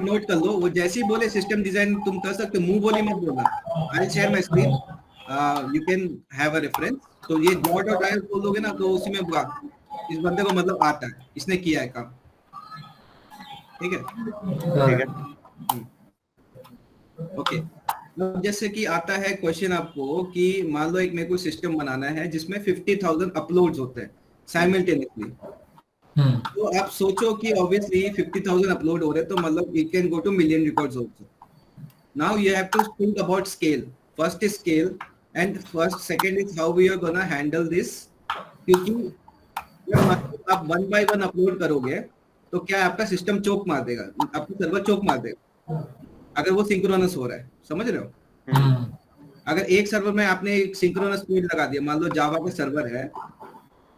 Note कर लो, वो जैसे ही बोले सिस्टम डिजाइन तुम कर सकते हो, मुंह बोली मत बोलना। I share my screen, you can have a reference. तो ये .ir बोलोगे ना तो उसी में इस बंदे को मतलब आता है, इसने किया है काम, ठीक है। ठीक है। ओके, जैसे कि आता है क्वेश्चन आपको कि मान लो एक मेरे को सिस्टम बनाना है जिसमें 50,000 अपलोड्स होते हैं साइमल्टेनियसली। तो आप सोचो कि ऑब्वियसली 50,000 अपलोड हो रहे हैं, तो मतलब it can go to million records also. Now you have to think about scale. First is scale and first second is how we are gonna handle this. क्योंकि जब आप वन बाय वन अपलोड करोगे तो क्या आपका system चोक मार देगा, आपका सर्वर चोक मार देगा अगर वो सिंक्रोनस हो रहा है, समझ रहे हो। अगर एक सर्वर में आपने एक सिंक्रोनस कोड लगा दिया, मान लो जावा का सर्वर है,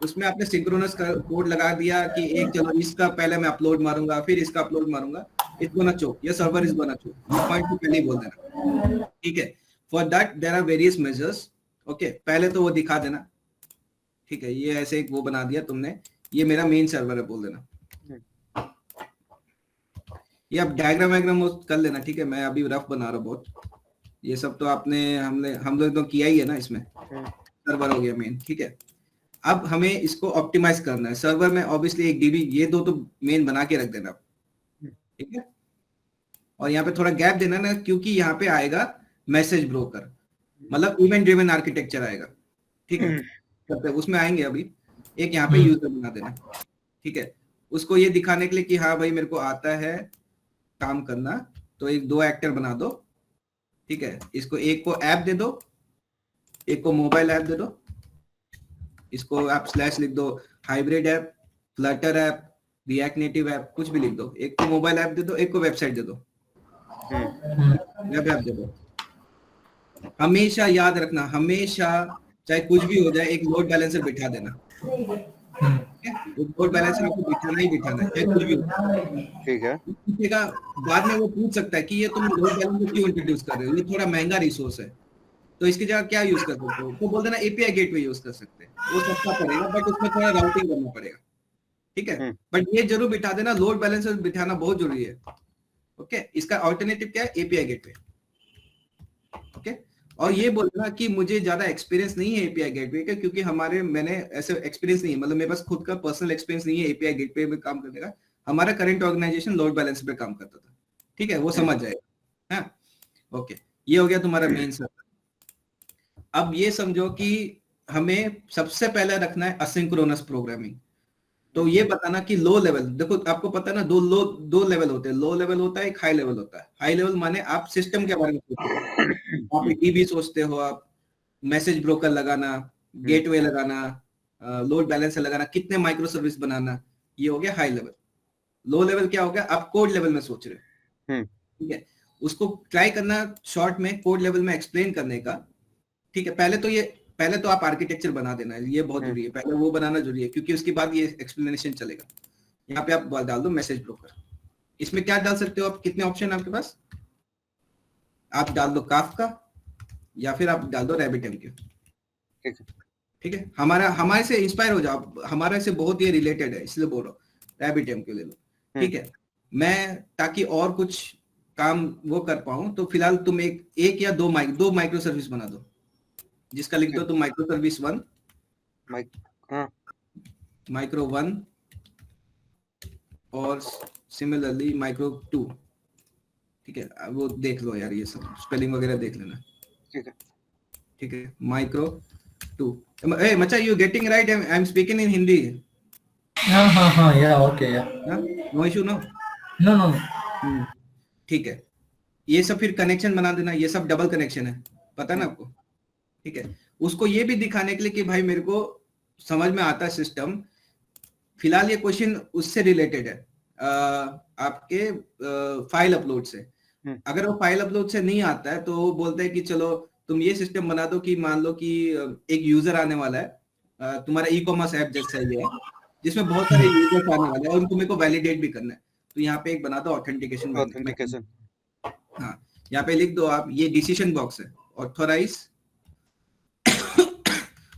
उसमें आपने सिंक्रोनस कोड लगा दिया कि एक चलो इसका पहले मैं अपलोड मारूंगा फिर इसका अपलोड मारूंगा, इट्स गोना चोक, ये सर्वर इज गोना चोक, ये पॉइंट तो पहले ही बोल देना, ठीक है। For that there are various measures. Okay, पहले तो वो दिखा देना, ठीक है, ये ऐसे एक वो बना दिया तुमने, ये मेरा मेन सर्वर है बोल देना। ये आप डायग्राम वायग्राम कर लेना, ठीक है, मैं अभी रफ बना रहा हूँ बहुत, ये सब तो आपने हम लोग तो किया ही है ना, इसमें सर्वर हो गया मेन, ठीक है। अब हमें इसको ऑप्टिमाइज करना है सर्वर में, ऑब्वियसली एक डीबी, ये दो तो मेन बना के रख देना, ठीक है। और यहाँ पे थोड़ा गैप देना ना, क्योंकि यहाँ पे आएगा मैसेज ब्रोकर, मतलब इवेंट ड्रिवन आर्किटेक्चर आएगा, ठीक है। तो उसमें आएंगे अभी, एक यहाँ पे यूजर बना देना, ठीक है, उसको ये दिखाने के लिए कि हाँ भाई मेरे को आता है काम करना, तो एक दो एक्टर बना दो, ठीक है। इसको एक को ऐप दे दो, एक को मोबाइल ऐप दे दो, इसको आप स्लैश लिख दो, hybrid app, Flutter app, react native app, कुछ भी लिख दो। एक को मोबाइल ऐप दे दो, एक को वेबसाइट दे दो, वेब ऐप दे दो। हमेशा याद रखना, हमेशा चाहे कुछ भी हो जाए, एक लोड बैलेंसर बिठा देना, लोड बैलेंसर आपको बिठाना ही बिठाना है, चाहे कुछ भी हो, ठीक है। पूछेगा बाद में, वो पूछ सकता है कि ये तुम लोड बैलेंसर क्यों इंट्रोड्यूस कर रहे हो, ये थोड़ा महंगा रिसोर्स है, तो इसकी जगह क्या यूज कर सकते हो, तो बोल देना एपीआई गेटवे यूज कर सकते हैं, वो सस्ता पड़ेगा बट उसमें थोड़ा राउटिंग करना पड़ेगा, ठीक है। बट ये जरूर बिठा देना, लोड बैलेंसर बिठाना बहुत जरूरी है, ओके। इसका ऑल्टरनेटिव क्या है, एपीआई गेटवे, ओके। और ये बोलना कि मुझे ज्यादा एक्सपीरियंस नहीं है एपीआई गेटवे का, क्योंकि मैंने ऐसे एक्सपीरियंस नहीं है, मतलब मेरे पास खुद का पर्सनल एक्सपीरियंस नहीं है एपीआई गेटवे में काम करने का, हमारा करंट ऑर्गेनाइजेशन लोड बैलेंसर पे काम करता था, ठीक है, वो समझ जाएगा, हाँ, ओके। ये हो गया तुम्हारा मेन सर्वर। अब ये समझो कि हमें सबसे पहले रखना है असिंक्रोनस प्रोग्रामिंग। तो ये बताना कि लो लेवल, देखो आपको पता है ना, दो लेवल होते हैं, लो लेवल होता है, एक हाई लेवल होता है। हाई लेवल माने आप सिस्टम के बारे में सोचते हो, आप डीबी सोचते हो, आप मैसेज ब्रोकर लगाना, गेटवे लगाना, लोड बैलेंसर लगाना, कितने माइक्रो सर्विस बनाना, ये हो गया हाई लेवल। लो लेवल क्या हो गया, आप कोड लेवल में सोच रहे हो, ठीक है। उसको ट्राई करना शॉर्ट में कोड लेवल में एक्सप्लेन करने का, ठीक है। पहले तो आप आर्किटेक्चर बना देना है, ये बहुत जरूरी है, पहले वो बनाना जरूरी है, क्योंकि उसके बाद ये एक्सप्लेनेशन चलेगा। यहाँ पे आप डाल दो मैसेज ब्रोकर, इसमें क्या डाल सकते हो आप, कितने ऑप्शन है आपके पास, आप डाल दो काफका या फिर आप डाल दो RabbitMQ, ठीक है। हमारे से इंस्पायर हो जाओ, हमारे से बहुत ये रिलेटेड है, इसलिए बोल रहा हूँ, RabbitMQ ले लो, ठीक है। मैं ताकि और कुछ काम वो कर पाऊं, तो फिलहाल तुम एक या दो माइक्रो सर्विस बना दो, जिसका लिख दो तुम माइक्रो सर्विस 1, माइक्रो 1 और सिमिलरली माइक्रो 2, ठीक है। वो देख लो यार, ये सब स्पेलिंग वगैरह देख लेना, ठीक है। Micro 2, hey macha, you getting right, I'm speaking in Hindi, yeah, okay, yeah, no issue, no, ठीक है। ये सब फिर कनेक्शन बना देना, ये सब डबल कनेक्शन है, पता है ना आपको, ठीक है। उसको ये भी दिखाने के लिए कि भाई मेरे को समझ में आता है सिस्टम, फिलहाल ये क्वेश्चन उससे रिलेटेड है, आपके फाइल अपलोड से। अगर वो फाइल अपलोड से नहीं आता है, तो वो बोलते हैं कि चलो तुम ये सिस्टम बना दो कि मान लो कि एक यूजर आने वाला है, तुम्हारा ई कॉमर्स ऐप जैसा ही है, जिसमें बहुत सारे यूजर्स आने वाले हैं और उनको मेरे को वैलिडेट भी करना है, तो यहाँ पे एक बना दो ऑथेंटिकेशन। हाँ, यहाँ पे लिख दो आप, ये डिसीजन बॉक्स है,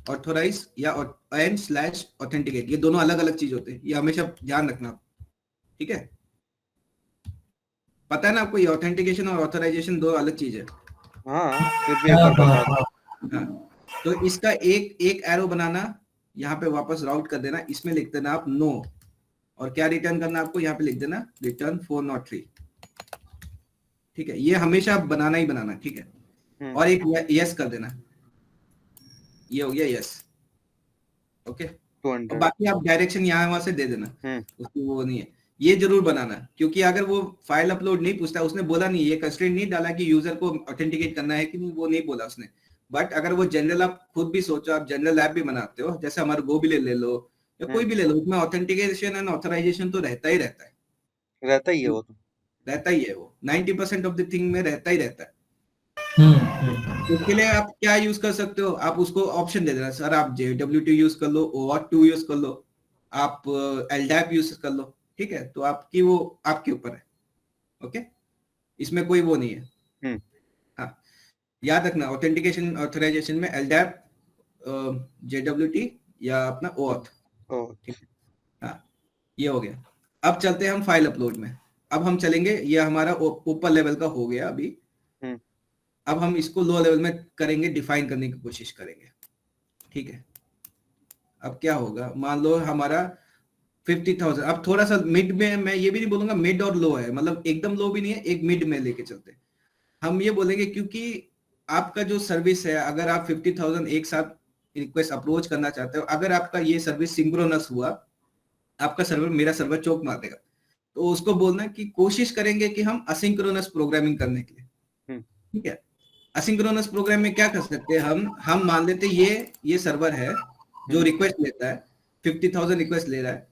ऑथोराइज या /ऑथेंटिकेट, ये दोनों अलग अलग चीज होते हैं, ये हमेशा ध्यान रखना, ठीक है। पता है ना आपको, ये ऑथेंटिकेशन और ऑथराइजेशन दो अलग चीज है। हाँ फिर भी हाँ एक बार हाँ बता दो। हाँ हाँ, तो इसका एक एक एरो बनाना, यहाँ पे वापस राउट कर देना, इसमें लिख देना आप नो, और क्या रिटर्न करना आपको, यहाँ पे लिख देना रिटर्न 403। ठीक है, ये हमेशा आप बनाना ही बनाना, ठीक है। और एक यस कर देना, ये हो गया यस। ओके, और 200। बाकी आप डायरेक्शन यहाँ वहां से दे देना, उसकी वो नहीं है। ये जरूर बनाना, क्योंकि अगर वो फाइल अपलोड नहीं पूछता, उसने बोला नहीं, ये कंस्ट्रेंट नहीं डाला कि यूजर को ऑथेंटिकेट करना है कि नहीं, वो नहीं बोला उसने। बट अगर वो जनरल, आप खुद भी सोचो, आप जनरल ऐप भी बनाते हो, जैसे हमारा गो भी ले लो या कोई भी ले लो, उसमें ऑथेंटिकेशन एंड ऑथराइजेशन तो रहता ही रहता है, रहता ही है वो तो। रहता ही है वो, 90% ऑफ द थिंग में रहता ही रहता है। उसके लिए आप क्या यूज कर सकते हो, आप उसको ऑप्शन दे देना, सर आप JWT यूज कर लो, OAuth2 यूज कर लो, आप LDAP यूज कर लो, ठीक है। तो आपकी वो आपके ऊपर है, ओके, इसमें कोई वो नहीं है। हाँ, याद रखना, ऑथेंटिकेशन ऑथराइजेशन में LDAP, JWT या अपना OAuth, ठीक है। हाँ, ये हो गया। अब चलते हैं हम फाइल अपलोड में। अब हम चलेंगे, ये हमारा ऊपर लेवल का हो गया अभी। अब हम इसको लो लेवल में करेंगे, डिफाइन करने की कोशिश करेंगे, ठीक है। अब क्या होगा, मान लो हमारा 50,000, अब थोड़ा सा मिड में, मैं ये भी नहीं बोलूंगा मिड और लो है, मतलब एकदम लो भी नहीं है, एक मिड में लेके चलते हैं। हम ये बोलेंगे क्योंकि आपका जो सर्विस है, अगर आप 50,000 एक साथ रिक्वेस्ट अप्रोच करना चाहते हो, अगर आपका ये सर्विस सिंक्रोनस हुआ, आपका सर्वर, मेरा सर्वर चोक मार देगा, तो उसको बोलना कि कोशिश करेंगे कि हम असिंक्रोनस प्रोग्रामिंग करने के लिए, ठीक है। असिंक्रोनस प्रोग्राम में क्या कर सकते हैं, हम मान लेते ये सर्वर है जो रिक्वेस्ट लेता है, 50,000 रिक्वेस्ट ले रहा है,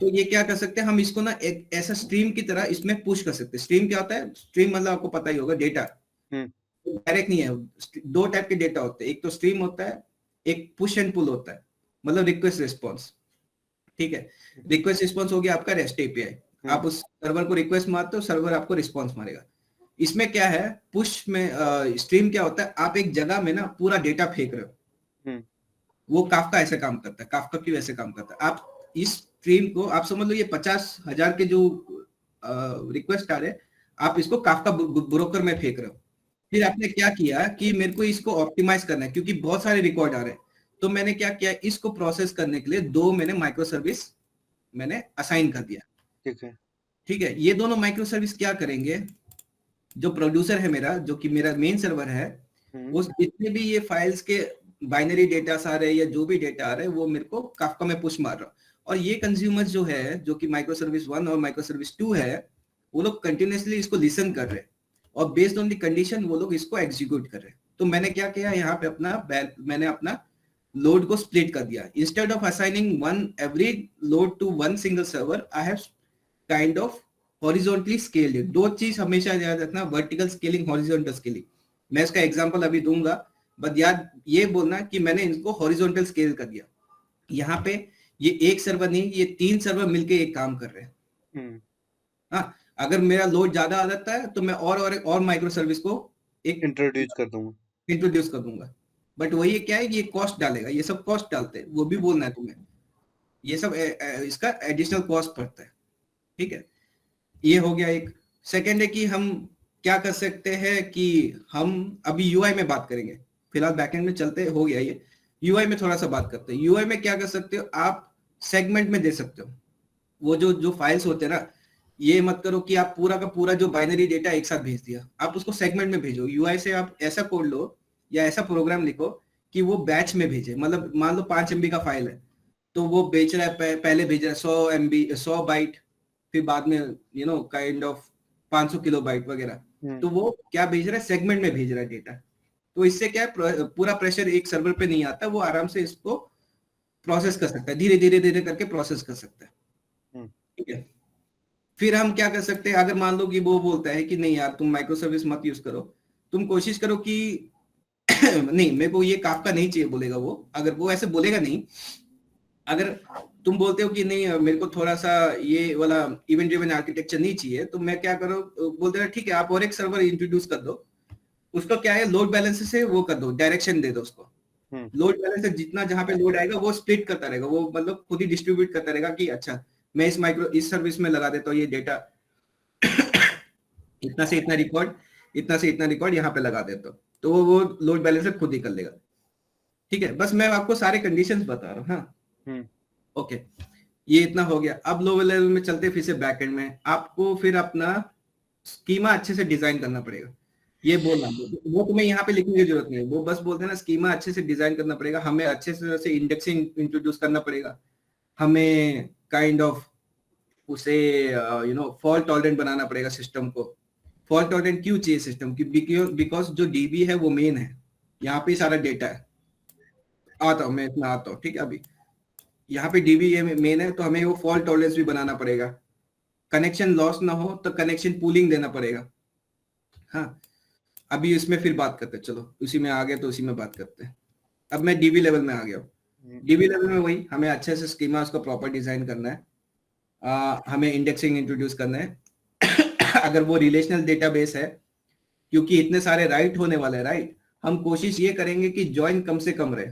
तो ये क्या कर सकते हैं, हम इसको ना एक ऐसा स्ट्रीम की तरह इसमें पुश कर सकते हैं। स्ट्रीम क्या होता है, स्ट्रीम मतलब आपको पता ही होगा, डेटा डायरेक्ट नहीं है। दो टाइप के डेटा होते हैं, एक तो स्ट्रीम होता है, एक पुश एंड पुल होता है, मतलब रिक्वेस्ट रिस्पॉन्स, ठीक है। रिक्वेस्ट रिस्पॉन्स हो गया आपका रेस्ट एपीआई, आप उस सर्वर को रिक्वेस्ट मारते हो, सर्वर आपको रिस्पॉन्स मारेगा। इसमें क्या है, पुश में स्ट्रीम क्या होता है, आप एक जगह में ना पूरा डेटा फेंक रहे हो, वो काफका ऐसे काम करता है, काफका क्यों ऐसे काम करता है, आप इस स्ट्रीम को आप समझ लो, ये 50,000 के जो रिक्वेस्ट आ रहे, आप इसको काफका ब्रोकर में फेंक रहे हो। फिर आपने क्या किया कि मेरे को इसको ऑप्टिमाइज करना है, क्योंकि बहुत सारे रिकॉर्ड आ रहे हैं, तो मैंने क्या किया, इसको प्रोसेस करने के लिए दो मैंने माइक्रो सर्विस मैंने असाइन कर दिया, ठीक है। ठीक है। ये दोनों माइक्रो सर्विस क्या करेंगे, जो प्रोड्यूसर है मेरा, जो कि मेरा मेन सर्वर है, उस जितने भी ये फाइल्स के बाइनरी डेटा आ रहे हैं या जो भी डेटा आ रहे हैं, वो मेरे को काफका में पुश मार रहा, और ये कंज्यूमर्स जो है, जो कि माइक्रो सर्विस 1 और माइक्रो सर्विस 2 है, वो लोग कंटिन्यूसली इसको लिसन कर रहे हैं, और बेस्ड ऑन द कंडीशन वो लोग इसको एग्जीक्यूट कर रहे हैं। तो मैंने क्या किया, यहाँ पे मैंने अपना लोड को स्प्लिट कर दिया। Instead of assigning one every load to one single server, I have kind of horizontally scaled it. दो चीज हमेशा याद रखना, वर्टिकल स्केलिंग, हॉरिजॉन्टल स्केलिंग। मैं इसका एग्जांपल अभी दूंगा, बट याद ये बोलना कि मैंने इनको हॉरिजॉन्टल स्केल कर दिया। यहाँ पे ये एक सर्वर नहीं, ये 3 सर्वर मिलके एक काम कर रहे हैं। हाँ, अगर मेरा लोड ज्यादा आ जाता है तो मैं और माइक्रो सर्विस को एक इंट्रोड्यूस कर दूंगा। बट वही क्या है कि ये कॉस्ट डालेगा, ये सब कॉस्ट डालते हैं, वो भी बोलना है तुम्हें, ये सब इसका एडिशनल कॉस्ट पड़ता है, ठीक है। ये हो गया एक। सेकंड है कि हम क्या कर सकते हैं कि हम अभी यूआई में बात करेंगे, फिलहाल बैकएंड में चलते हो गया, ये यूआई में थोड़ा सा बात करते हैं। यूआई में क्या कर सकते हो, आप सेगमेंट में दे सकते हो। वो जो फाइल्स होते हैं ना, ये मत करो कि आप पूरा का पूरा जो बाइनरी डेटा एक साथ भेज दिया, आप उसको सेगमेंट में भेजो। यूआई से आप ऐसा कोड लो या ऐसा प्रोग्राम लिखो कि वो बैच में भेजे। मतलब मान लो 5 MB का फाइल है, तो वो बेच रहा है, पहले भेज रहा है 100 MB 100 बाइट, फिर बाद में काइंड ऑफ 500 किलोबाइट वगैरह, तो वो क्या भेज रहा है, सेगमेंट में भेज रहा है डेटा। तो इससे क्या है, पूरा प्रेशर एक सर्वर पे नहीं आता, वो आराम से इसको प्रोसेस कर सकता है, धीरे धीरे धीरे करके प्रोसेस कर सकता है, ठीक है। फिर हम क्या कर सकते हैं, अगर मान लो कि वो बोलता है कि नहीं यार तुम माइक्रो सर्विस मत यूज करो, तुम कोशिश करो कि नहीं मेरे को ये काफका नहीं चाहिए बोलेगा वो, अगर वो ऐसे बोलेगा नहीं, अगर तुम बोलते हो कि नहीं मेरे को थोड़ा सा ये वाला इवेंट ड्रिवन आर्किटेक्चर नहीं चाहिए, तो मैं क्या करो, बोलते हैं ठीक है आप और एक सर्वर इंट्रोड्यूस कर दो, उसको क्या है लोड बैलेंस से वो कर दो, डायरेक्शन दे दो उसको। लोड बैलेंस जितना जहां पे लोड आएगा वो स्प्लिट करता रहेगा, वो मतलब खुद ही डिस्ट्रीब्यूट करता रहेगा कि अच्छा मैं इस सर्विस में लगा देता हूँ ये डेटा इतना से इतना रिकॉर्ड, इतना से इतना रिकॉर्ड यहाँ पे लगा देता हूँ, तो वो लोड बैलेंसर खुद ही कर लेगा। ठीक है, बस मैं आपको सारे कंडीशंस बता रहा हूँ। हाँ, ओके, ये इतना हो गया। अब लो लेवल में चलते फिर से बैक एंड में, आपको फिर अपना स्कीमा अच्छे से डिजाइन करना पड़ेगा। ये बोलना, वो तुम्हें यहाँ पे लिखने की जरूरत नहीं है, वो बस बोलते हैं ना, स्कीमा अच्छे से डिजाइन करना पड़ेगा, हमें अच्छे से इंडेक्सिंग इंट्रोड्यूस करना पड़ेगा, हमें काइंड ऑफ उसे फॉल्ट टॉलरेंट बनाना पड़ेगा सिस्टम को। फॉल्ट टॉलरेंट क्यों चाहिए सिस्टम की? बिकॉज जो डीबी है वो मेन है, यहाँ पे सारा डेटा है। आता हूँ मैं, इतना आता हूँ। ठीक है, अभी यहाँ पे डीबी मेन है, तो हमें वो फॉल्ट टॉलरेंस भी बनाना पड़ेगा। कनेक्शन लॉस ना हो तो कनेक्शन पूलिंग देना पड़ेगा। हाँ, अभी इसमें फिर बात करते हैं, चलो उसी में आ गए तो उसी में बात करते हैं। अब मैं डीबी लेवल में आ गया हूँ। डीबी लेवल में वही हमें अच्छे से स्कीमा उसका प्रॉपर डिजाइन करना है, हमें इंडेक्सिंग इंट्रोड्यूस करना है। अगर वो रिलेशनल डेटाबेस है, क्योंकि इतने सारे राइट होने वाले हैं, राइट, हम कोशिश ये करेंगे कि ज्वाइन कम से कम रहे।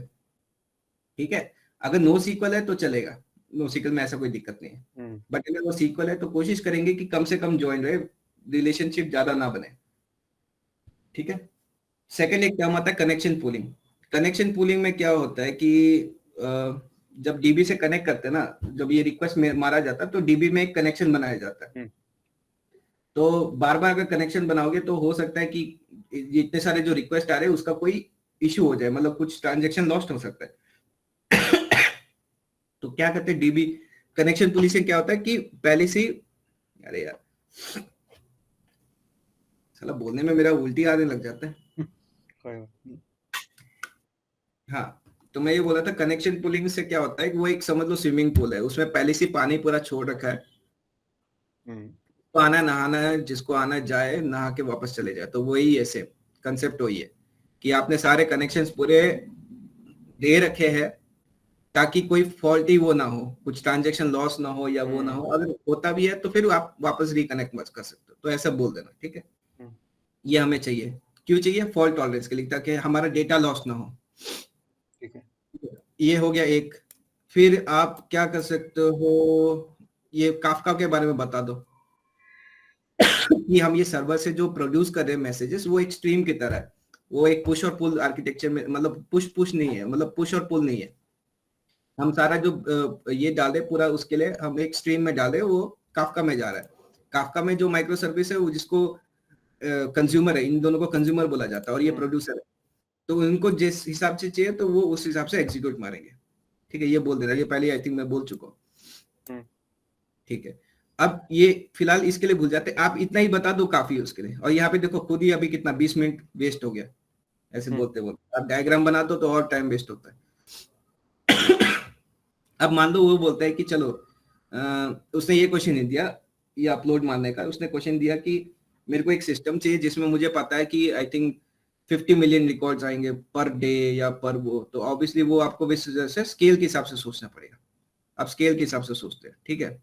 ठीक है, अगर नो सीक्वल है तो चलेगा, नो सीक्वल में ऐसा कोई दिक्कत नहीं है, बट अगर वो सीक्वल है तो कोशिश करेंगे कि कम से कम ज्वाइन रहे, रिलेशनशिप ज्यादा ना बने। ठीक है, सेकेंड एक टर्म आता है कनेक्शन पूलिंग। कनेक्शन पूलिंग में क्या होता है कि जब डीबी से कनेक्ट करते हैं ना, जब ये रिक्वेस्ट मारा जाता है तो डीबी में एक कनेक्शन बनाया जाता है। तो बार बार अगर कनेक्शन बनाओगे तो हो सकता है कि इतने सारे जो रिक्वेस्ट आ रहे हैं उसका कोई इश्यू हो जाए, मतलब कुछ ट्रांजेक्शन लॉस्ट हो सकता है। तो क्या करते हैं डीबी कनेक्शन पुलिसिंग, क्या होता है कि पहले से, अरे यार साला बोलने में मेरा उल्टी आने लग जाता है। हाँ, तो मैं ये बोला था कनेक्शन पुलिंग से क्या होता है कि वो एक समझ लो स्विमिंग पूल है, उसमें पहले से पानी पूरा छोड़ रखा है, तो आना नहाना है, जिसको आना जाए नहा के वापस चले जाए। तो वही ऐसे कंसेप्ट वही है कि आपने सारे कनेक्शंस पूरे दे रखे हैं ताकि कोई फॉल्टी वो ना हो, कुछ ट्रांजेक्शन लॉस ना हो या वो ना हो। अगर होता भी है तो फिर आप वापस रिकनेक्ट मत कर सकते हो, तो ऐसा बोल देना। ठीक है, ये हमें चाहिए, क्यों चाहिए? फॉल्ट टॉलरेंस के लिए, ताकि हमारा डेटा लॉस ना हो। ठीक है, ये हो गया एक। फिर आप क्या कर सकते हो, ये काफका के बारे में बता दो कि हम ये सर्वर से जो प्रोड्यूस कर रहे हैं मैसेजेस, वो एक स्ट्रीम की तरह है, वो एक पुश और पुल आर्किटेक्चर में, मतलब पुश नहीं है, मतलब पुश और पुल नहीं है। हम सारा जो ये डाले पूरा, उसके लिए हम एक स्ट्रीम में डाले, वो काफका में जा रहा है। काफका में जो माइक्रो सर्विस है वो जिसको कंज्यूमर है, इन दोनों को कंज्यूमर बोला जाता है, और ये प्रोड्यूसर है, तो उनको जिस हिसाब से चाहिए तो वो उस हिसाब से एग्जीक्यूट मारेंगे। ठीक है, ये बोल देना, ये पहले आई थिंक मैं बोल चुका हूँ। ठीक है, अब ये फिलहाल इसके लिए भूल जाते, आप इतना ही बता दो काफी है उसके लिए। और यहाँ पे देखो खुद ही अभी कितना 20 मिनट वेस्ट हो गया ऐसे बोलते बोलते। आप डायग्राम बना दो तो और टाइम वेस्ट होता है। अब मान लो वो बोलता है कि चलो उसने ये क्वेश्चन नहीं दिया, ये अपलोड मारने का, उसने क्वेश्चन दिया कि मेरे को एक सिस्टम चाहिए जिसमें मुझे पता है कि आई थिंक 50 मिलियन रिकॉर्ड्स आएंगे पर डे या पर वो। तो ऑब्वियसली वो आपको इस वजह से स्केल के हिसाब से सोचना पड़ेगा। अब स्केल के हिसाब से सोचते हैं। ठीक है,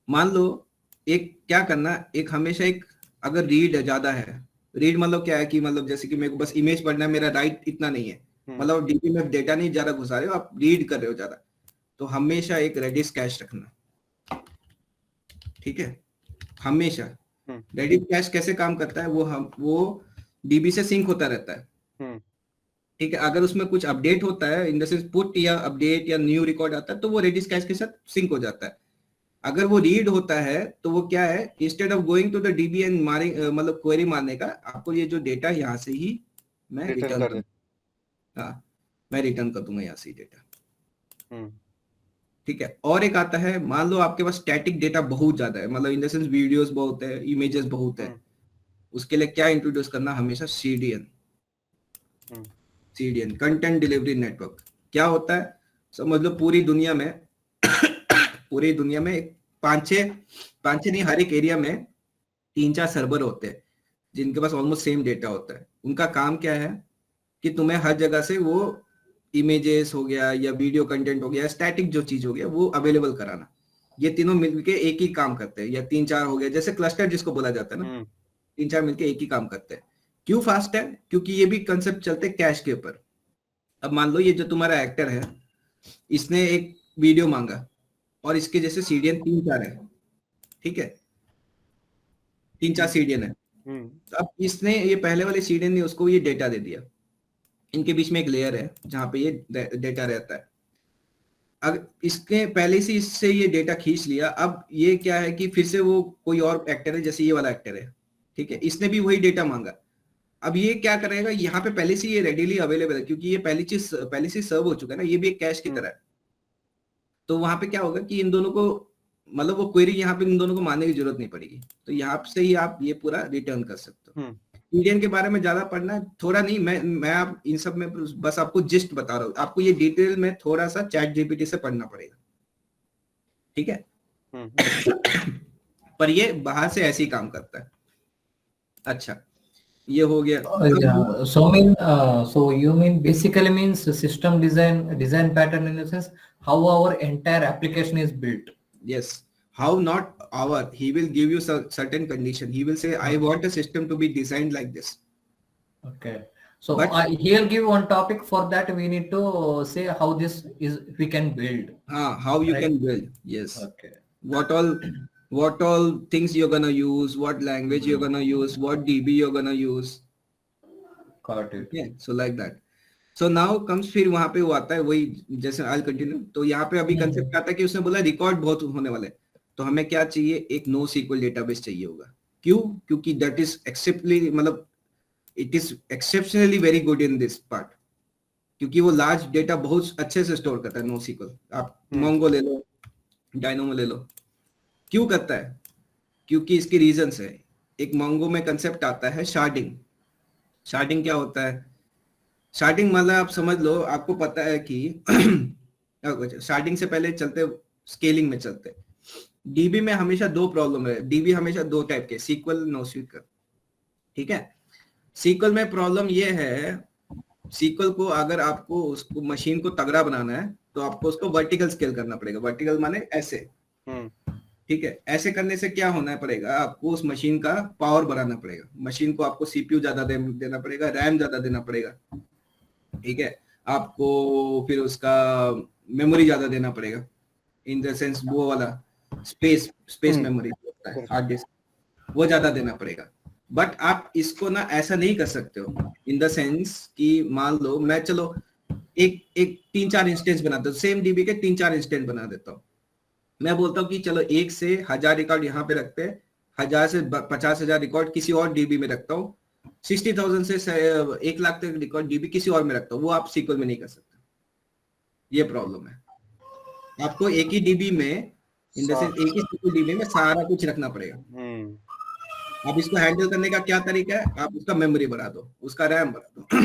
मान लो एक क्या करना, एक हमेशा एक, अगर रीड ज्यादा है, रीड मतलब क्या है कि मतलब जैसे कि मेरे को बस इमेज पढ़ना है, मेरा राइट इतना नहीं है, मतलब डीबी में डेटा नहीं ज्यादा घुसा रहे हो, आप रीड कर रहे हो ज्यादा, तो हमेशा एक रेडिस कैश रखना। ठीक है, हमेशा रेडिस कैश कैसे काम करता है, वो डीबी से सिंक होता रहता है। ठीक है, अगर उसमें कुछ अपडेट होता है, इन द सेंस पुट या अपडेट या न्यू रिकॉर्ड आता है, तो वो रेडिस कैश के साथ सिंक हो जाता है। अगर वो रीड होता है तो वो क्या है, instead of going to the DB and मारिंग, मतलब क्वेरी मारने का, आपको ये जो डेटा यहाँ से ही मैं रिटर्न कर, हाँ मैं रिटर्न कर दूंगा यहाँ से डेटा। ठीक है, और एक आता है, मान लो आपके पास स्टैटिक डेटा बहुत ज्यादा है, मतलब इन द सेंस वीडियोस बहुत है, इमेजेस बहुत है, उसके लिए क्या इंट्रोड्यूस करना, हमेशा CDN. CDN content delivery network क्या होता है, समझ लो पूरी दुनिया में पूरी दुनिया में पांच छह नहीं, हर एक एरिया में 3-4 सर्वर होते हैं जिनके पास ऑलमोस्ट सेम डेटा होता है। उनका काम क्या है कि तुम्हें हर जगह से वो इमेजेस हो गया या वीडियो कंटेंट हो गया, स्टैटिक जो चीज हो गया, वो अवेलेबल कराना। ये तीनों मिलके एक ही काम करते हैं, या 3-4 हो गया, जैसे क्लस्टर जिसको बोला जाता है ना, 3-4 मिलके एक ही काम करते हैं। क्यों फास्ट है? क्योंकि ये भी कंसेप्ट चलते हैं कैश के ऊपर। अब मान लो ये जो तुम्हारा एक्टर है, इसने एक वीडियो मांगा और इसके जैसे सीडीएन 3-4 है। ठीक है, 3-4 सीडीएन है। तो अब इसने ये पहले वाले सीडीएन ने उसको ये डेटा दे दिया, इनके बीच में एक लेयर है जहां पे ये डेटा रहता है। अगर इसके पहले से इससे ये डेटा खींच लिया, अब ये क्या है कि फिर से वो कोई और एक्टर है, जैसे ये वाला एक्टर है, ठीक है, इसने भी वही डेटा मांगा। अब ये क्या करेगा, यहाँ पे पहले से ये रेडीली अवेलेबल है, क्योंकि ये पहले से सर्व हो चुका है ना, ये भी एक कैश की तरह है। तो वहां पे क्या होगा कि इन दोनों को, मतलब वो क्वेरी यहाँ पे इन दोनों को मानने की जरूरत नहीं पड़ेगी। तो यहाँ से ही आप ये पूरा रिटर्न कर सकते हो। मीडियन के बारे में ज्यादा पढ़ना है थोड़ा नहीं, मैं आप इन सब में बस आपको जिस्ट बता रहा हूँ, आपको ये डिटेल में थोड़ा सा चैट जीपीटी से पढ़ना पड़ेगा, ठीक है। पर ये बाहर से ऐसे ही काम करता है। अच्छा, ये हो गया। Yeah. So you mean basically means system design pattern in the sense how our entire application is built. Yes. How not our, he will give you certain condition. He will say, I want a system to be designed like this. Okay. So But he'll give one topic. For that we need to say how this is we can build. How you Right? can build. Yes. Okay. What all things you're gonna use, what language you're gonna use, what DB you're gonna use. Got it. Yeah. So like that. So now comes, फिर वहां पे वो आता है वही, जैसे I'll continue। तो यहाँ पे अभी कंसेप्ट आता है कि उसने बोला रिकॉर्ड बहुत होने वाले, तो हमें क्या चाहिए, एक नो सीक्वल डेटाबेस चाहिए होगा। क्यों? क्योंकि दैट इज एक्सेप्शनली, मतलब it is exceptionally very good in this part, क्योंकि वो लार्ज डेटा बहुत अच्छे से स्टोर करता है नो सीक्वल। आप मोंगो ले लो, डायनोमो ले लो। क्यों करता है? क्योंकि इसके रीजंस है। एक मोंगो में कंसेप्ट आता है शार्डिंग। शार्डिंग क्या होता है? शार्डिंग मतलब आप समझ लो, आपको पता है कि शार्डिंग से पहले चलते, स्केलिंग में चलते। डीबी में हमेशा दो प्रॉब्लम है, डीबी हमेशा दो टाइप के, सीक्वल, नो सीक्वल, ठीक है। सीक्वल में प्रॉब्लम ये है, सीक्वल को अगर आपको उसको मशीन को तगड़ा बनाना है तो आपको उसको वर्टिकल स्केल करना पड़ेगा। वर्टिकल माने ऐसे, ठीक है। ऐसे करने से क्या होना पड़ेगा, आपको उस मशीन का पावर बढ़ाना पड़ेगा। मशीन को आपको सीपीयू ज्यादा देना पड़ेगा, रैम ज्यादा देना पड़ेगा, ठीक है। आपको फिर उसका मेमोरी ज्यादा देना पड़ेगा, इन द सेंस वो वाला स्पेस मेमोरी होता है, हार्ड डिस्क, वो ज्यादा देना पड़ेगा। बट आप इसको ना ऐसा नहीं कर सकते हो, इन द सेंस कि मान लो मैं चलो एक 3-4 इंस्टेंस बनाता हूँ, सेम डीबी के 3-4 इंस्टेंस बना देता हूँ। मैं बोलता हूँ कि चलो 1 से 1000 रिकॉर्ड यहाँ पे रखते हैं, 1000 से 50,000 रिकॉर्ड किसी और डीबी में रखता हूँ, 60,000 से 1 लाख तक रिकॉर्ड डीबी किसी और में रखता हूँ। वो आप सीक्वल में नहीं कर सकते, ये प्रॉब्लम है। आपको एक ही डीबी में, इन द सेंस एक ही सीक्वल डीबी में सारा कुछ रखना पड़ेगा। अब इसको हैंडल करने का क्या तरीका है, आप उसका मेमोरी बढ़ा दो, उसका रैम बढ़ा दो,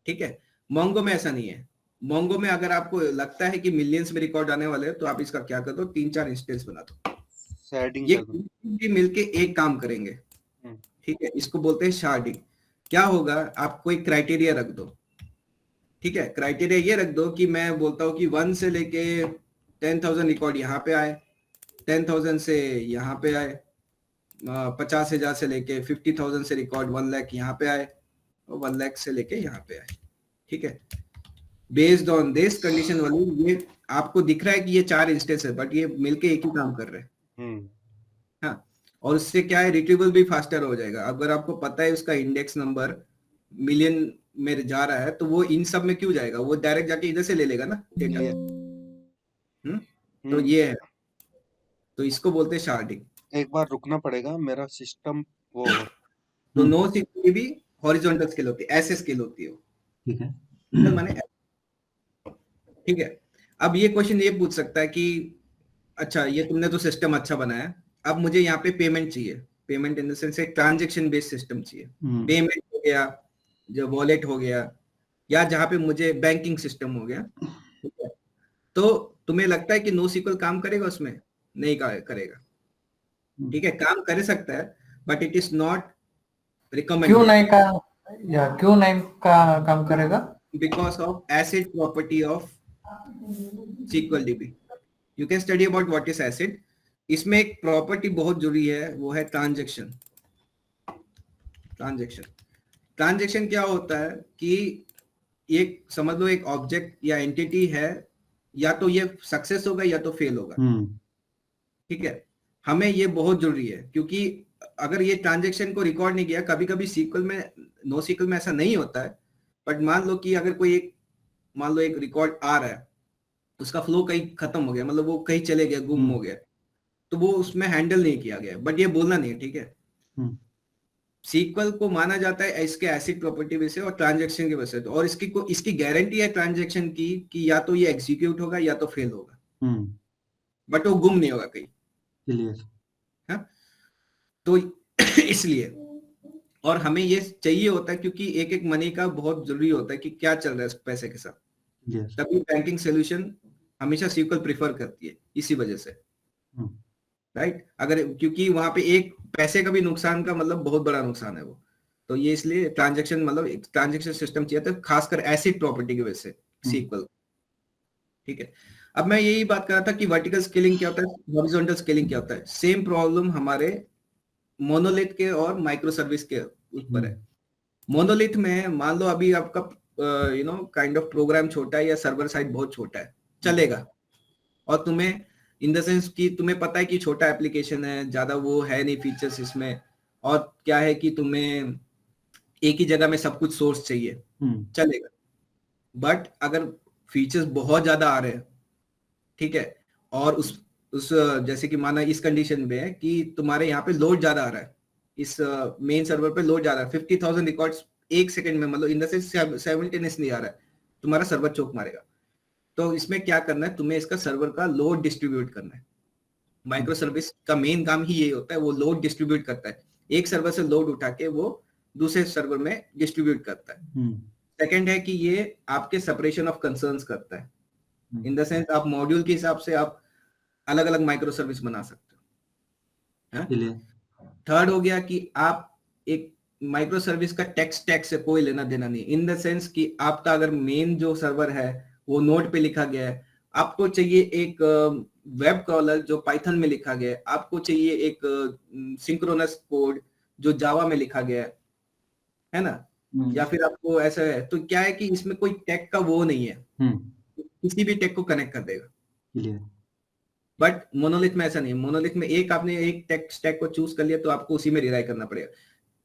ठीक है। मोंगो में ऐसा नहीं है। मोंगो में अगर आपको लगता है कि मिलियंस में रिकॉर्ड आने वाले हैं, तो आप इसका क्या कर दो, 3-4 इंस्टेंस बना दो, ये मिलके एक काम करेंगे, ठीक है। इसको बोलते हैं शार्डिंग। क्या होगा, आप कोई क्राइटेरिया रख दो, ठीक है। क्राइटेरिया ये रख दो कि मैं बोलता हूँ कि 1 से लेके 10,000 रिकॉर्ड यहाँ पे आए, 10,000 से यहाँ पे आए, 50,000 से लेके 50,000 से रिकॉर्ड 1 लाख यहाँ पे आए, और 1 लाख से लेके यहाँ पे आए, ठीक है। बेस्ड ऑन दिस कंडीशन वाली, ये आपको दिख रहा है कि ये 4 इंस्टेंस है, बट ये मिलके एक ही काम कर रहे हैं। हाँ, और उससे क्या है, रिट्रीवल भी फास्टर हो जाएगा। अगर आपको पता है उसका इंडेक्स नंबर मिलियन में जा रहा है, तो वो इन सब में क्यों जाएगा, वो डायरेक्ट जाके इधर से ले लेगा ना डेटा। तो ये है, तो इसको बोलते हैं शार्डिंग। एक बार रुकना पड़ेगा, मेरा सिस्टम वो तो नो सीक्वल भी हॉरिजॉन्टल स्केल होती है, ऐसे स्केल होती है वो, ठीक है, माने, ठीक है। अब ये क्वेश्चन ये पूछ सकता है कि अच्छा, ये तुमने तो सिस्टम अच्छा बनाया, अब मुझे यहाँ पे पेमेंट चाहिए। पेमेंट इन द सेंस एक ट्रांजैक्शन बेस्ड सिस्टम चाहिए। पेमेंट हो गया, जो वॉलेट हो गया, या जहाँ पे मुझे बैंकिंग सिस्टम हो गया, ठीक है। तो तुम्हें लगता है कि नो सीक्वल काम करेगा उसमें? नहीं करेगा, ठीक है। काम कर सकता है, but it is not recommended. क्यों नहीं काम करेगा? Because of acid property of SQLDB। You can study about what is acid. इसमें एक प्रॉपर्टी बहुत जरूरी है, वो है ट्रांजैक्शन। ट्रांजैक्शन क्या होता है कि एक समझ लो, एक ऑब्जेक्ट या एंटिटी है, या तो ये सक्सेस होगा या तो फेल होगा, ठीक है। हमें ये बहुत जरूरी है, क्योंकि अगर ये ट्रांजेक्शन को रिकॉर्ड नहीं किया, कभी कभी सीक्वल में, नो सीक्वल में ऐसा नहीं होता है, बट मान लो कि अगर कोई एक, मान लो एक रिकॉर्ड आ रहा है, उसका फ्लो कहीं खत्म हो गया, मतलब वो कहीं चले गया, गुम हो गया, तो वो उसमें हैंडल नहीं किया गया, बट ये बोलना नहीं है, ठीक है। सीक्वल को माना जाता है इसके एसिड प्रॉपर्टी वजह से और ट्रांजेक्शन की वजह से, और इसकी गारंटी है ट्रांजेक्शन की कि या तो ये एग्जीक्यूट होगा या तो फेल होगा, बट वो गुम नहीं होगा कहीं। क्लियर। हाँ, तो इसलिए, और हमें ये चाहिए होता है क्योंकि एक एक मनी का बहुत जरूरी होता है कि क्या चल रहा है उस पैसे के साथ, तभी बैंकिंग सोल्यूशन हमेशा सीक्वल प्रिफर करती है, इसी वजह से, राइट। अगर क्योंकि वहां पे एक पैसे का भी नुकसान का मतलब बहुत बड़ा नुकसान है वो, तो ये इसलिए ट्रांजेक्शन, मतलब ट्रांजेक्शन सिस्टम चाहिए था, खासकर एसिड प्रॉपर्टी की वजह से सीक्वल, ठीक है। अब मैं यही बात कर रहा था कि वर्टिकल स्केलिंग क्या होता है, हॉरिजॉन्टल स्केलिंग क्या होता है। सेम प्रॉब्लम हमारे मोनोलिथ के और माइक्रो सर्विस के ऊपर है। मोनोलिथ में मान लो अभी आपका काइंड ऑफ प्रोग्राम छोटा है या सर्वर साइड बहुत छोटा है, चलेगा, और तुम्हें इन द सेंस कि तुम्हें पता है कि छोटा एप्लीकेशन है, ज्यादा वो है नहीं फीचर्स इसमें, और क्या है कि तुम्हें एक ही जगह में सब कुछ सोर्स चाहिए, चलेगा। बट अगर फीचर्स बहुत ज्यादा आ रहे हैं, ठीक है, और उस जैसे कि माना इस कंडीशन में है कि तुम्हारे यहाँ पे लोड ज्यादा आ रहा है, इस मेन सर्वर पे लोड ज्यादा है, 50,000 रिकॉर्ड्स एक सेकंड में, मतलब इन द सेंस साइमल्टेनियसली आ रहा है, तुम्हारा सर्वर चोक मारेगा। तो इसमें क्या करना है, तुम्हें इसका सर्वर का लोड डिस्ट्रीब्यूट करना है। माइक्रो सर्विस का मेन काम ही यही होता है, वो लोड डिस्ट्रीब्यूट करता है, एक सर्वर से लोड उठा के वो दूसरे सर्वर में डिस्ट्रीब्यूट करता है। सेकंड है कि ये आपके सेपरेशन ऑफ कंसर्न्स करता है, इन द सेंस आप मॉड्यूल के हिसाब से आप अलग अलग माइक्रो सर्विस बना सकते हो। थर्ड हो गया कि आप एक माइक्रो सर्विस का टैग से कोई लेना देना नहीं, इन द सेंस कि आपका अगर मेन जो सर्वर है वो नोड पे लिखा गया है, आपको चाहिए एक वेब क्रॉलर जो पाइथन में लिखा गया है, आपको चाहिए एक सिंक्रोनस कोड जो जावा में लिखा गया है ना, या फिर आपको ऐसा है, तो क्या है कि इसमें कोई टैग का वो नहीं है, किसी भी टैग को कनेक्ट कर देगा। बट मोनोलिथ में ऐसा नहीं है, मोनोलिथ में एक आपने एक टेक स्टैक को चूज कर लिया तो आपको उसी में रिलाई करना पड़ेगा।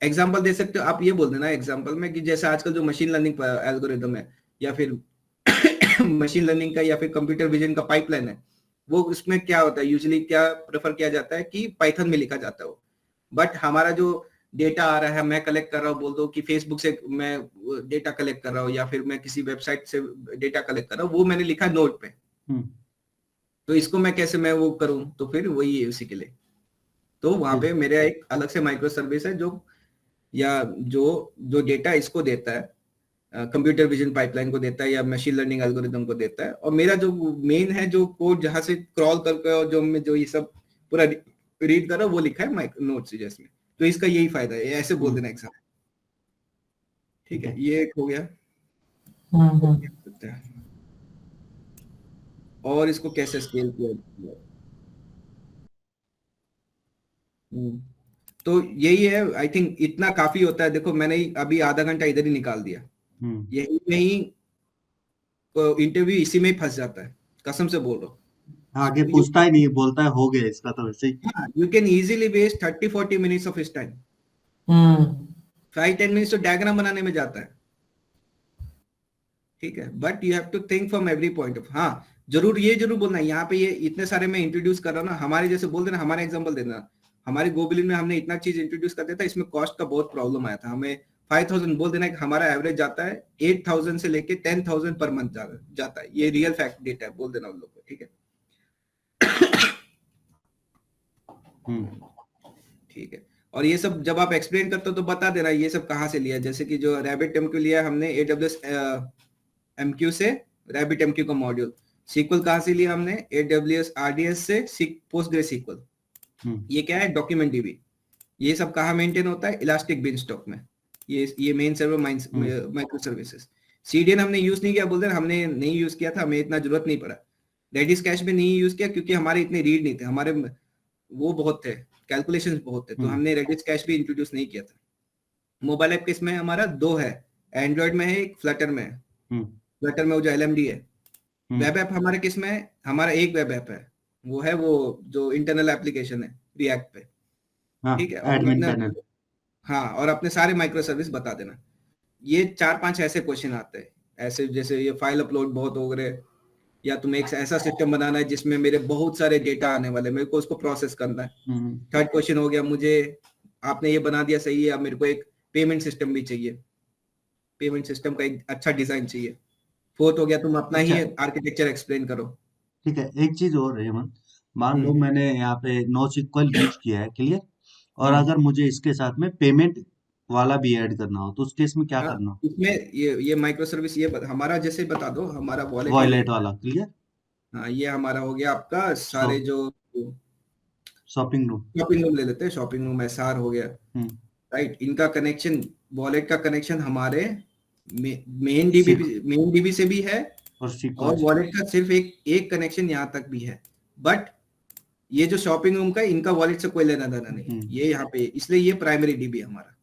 एग्जांपल दे सकते हो आप, ये बोल देना एग्जांपल में कि जैसे आजकल जो मशीन लर्निंग एल्गोरिदम है, या फिर मशीन लर्निंग का या फिर कंप्यूटर विजन का पाइपलाइन है, वो उसमें क्या होता है, यूजुअली क्या प्रेफर किया जाता है कि पाइथन में लिखा जाता है वो। बट हमारा जो डेटा आ रहा है, मैं कलेक्ट कर रहा हूँ, बोल दो कि फेसबुक से मैं डेटा कलेक्ट कर रहा हूँ या फिर मैं किसी वेबसाइट से डेटा कलेक्ट कर रहा हूँ, वो मैंने लिखा नोट पे, तो इसको मैं कैसे मैं वो करूं, तो फिर वही है उसी के लिए। तो वहां पे मेरा एक अलग से माइक्रो सर्विस है जो या जो डेटा इसको देता है, कंप्यूटर विजन पाइपलाइन को देता है या मशीन लर्निंग एल्गोरिदम को देता है, और मेरा जो मेन है जो कोड जहां से क्रॉल करके और जो मैं जो ये सब पूरा रीड कर रहा हूं वो लिखा है माइक्रो नोट्स जैसे। तो इसका यही फायदा है, ऐसे बोल देना एग्जाम, ठीक है। ये एक हो गया। और इसको कैसे स्केल किया, तो यही है, आई थिंक इतना काफी होता है। देखो मैंने अभी आधा घंटा इधर ही निकाल दिया, यही नहीं इंटरव्यू इसी में ही फंस जाता है, कसम से बोल रहा हूँ। आगे पूछता ही नहीं, बोलता है हो गया इसका, तो वैसे ही you can easily waste 30-40 minutes of his time, 5-10 minutes तो डायग्राम बनाने में जाता है, ठीक है। But you have to think from every point of, हाँ जरूर ये जरूर बोलना यहाँ पे, ये इतने सारे मैं इंट्रोड्यूस कर रहा हूँ ना, हमारे जैसे बोल देना, हमारा एग्जांपल देना, हमारे गोबिलिन में हमने इतना चीज इंट्रोड्यूस कर दिया था, इसमें कॉस्ट का बहुत प्रॉब्लम आया था, हमें 5,000 बोल देना, हमारा एवरेज जाता है 8,000 से लेके 10,000 पर मंथ जाता है, ये रियल फैक्ट डेटा है, बोल देना उन लोग को, ठीक है। ठीक है, और ये सब जब आप एक्सप्लेन करते हो तो बता देना ये सब कहाँ से लिया, जैसे कि जो रैबिट एमक्यू लिया हमने AWS MQ से, रैबिट MQ का मॉड्यूल, सीक्वल कहाँ से लिया हमने AWS RDS से, पोस्टग्रेसक्यूएल, ये क्या है डॉक्यूमेंट डीबी, ये सब कहाँ मेंटेन होता है इलास्टिक बीनस्टॉक में, ये main server micro services. CDN हमने यूज नहीं किया, बोलते हमने नहीं यूज किया था, हमें इतना जरूरत नहीं पड़ा। रेडिस कैश भी नहीं यूज किया क्योंकि हमारे इतने रीड नहीं थे, हमारे वो बहुत थे, कैलकुलेशंस बहुत थे, तो हमने रेडिस कैश भी इंट्रोड्यूस नहीं किया था। मोबाइल ऐप किसमें हमारा 2 है, एंड्रॉइड में है, एक फ्लटर में है, फ्लटर में वो जो LMD है। वेब ऐप हमारे किसमें है, हमारा एक वेब ऐप है, वो है वो जो इंटरनल एप्लीकेशन है, रिएक्ट पे, हाँ ठीक है, और एडमिन अपने पैनल। हाँ और अपने सारे माइक्रो सर्विस बता देना। ये 4-5 ऐसे क्वेश्चन आते हैं, ऐसे जैसे ये फाइल अपलोड बहुत हो गए, या तुम्हें एक ऐसा सिस्टम बनाना है जिसमें मेरे बहुत सारे डेटा आने वाले, मेरे को उसको प्रोसेस करना है। थर्ड क्वेश्चन हो गया, मुझे आपने ये बना दिया सही है, अब मेरे को एक पेमेंट सिस्टम भी चाहिए, पेमेंट सिस्टम का एक अच्छा डिजाइन चाहिए। फोर्थ हो गया, तुम अपना अच्छा ही आर्किटेक्चर एक्सप्लेन करो। ठीक है, एक चीज और है हेमंत, मान लो हम्म मैंने यहाँ पे NoSQL यूज किया है, क्लियर, और हम्म अगर मुझे इसके साथ में पेमेंट वाला भी ऐड करना हो तो उस केस में क्या हाँ, करना? इसमें ये माइक्रो सर्विस हमारा जैसे बता दो, हमारा वॉलेट है ये। वॉयलेट वाला, क्लियर। हाँ, ये हमारा हो गया आपका सारे जो शॉपिंग रूम। शॉपिंग रूम ले लेते हैं, शॉपिंग रूम एसआर हो गया, हम्म। राइट। इनका कनेक्शन, वॉलेट का कनेक्शन हमारे सिक मेन डीबी से भी है, और और सिक्वल से। वॉलेट का सिर्फ एक एक कनेक्शन यहाँ तक भी है। बट ये जो शॉपिंग रूम का, इनका वॉलेट से कोई लेना देना नहीं, ये यहाँ पे, इसलिए ये प्राइमरी डीबी है हमारा।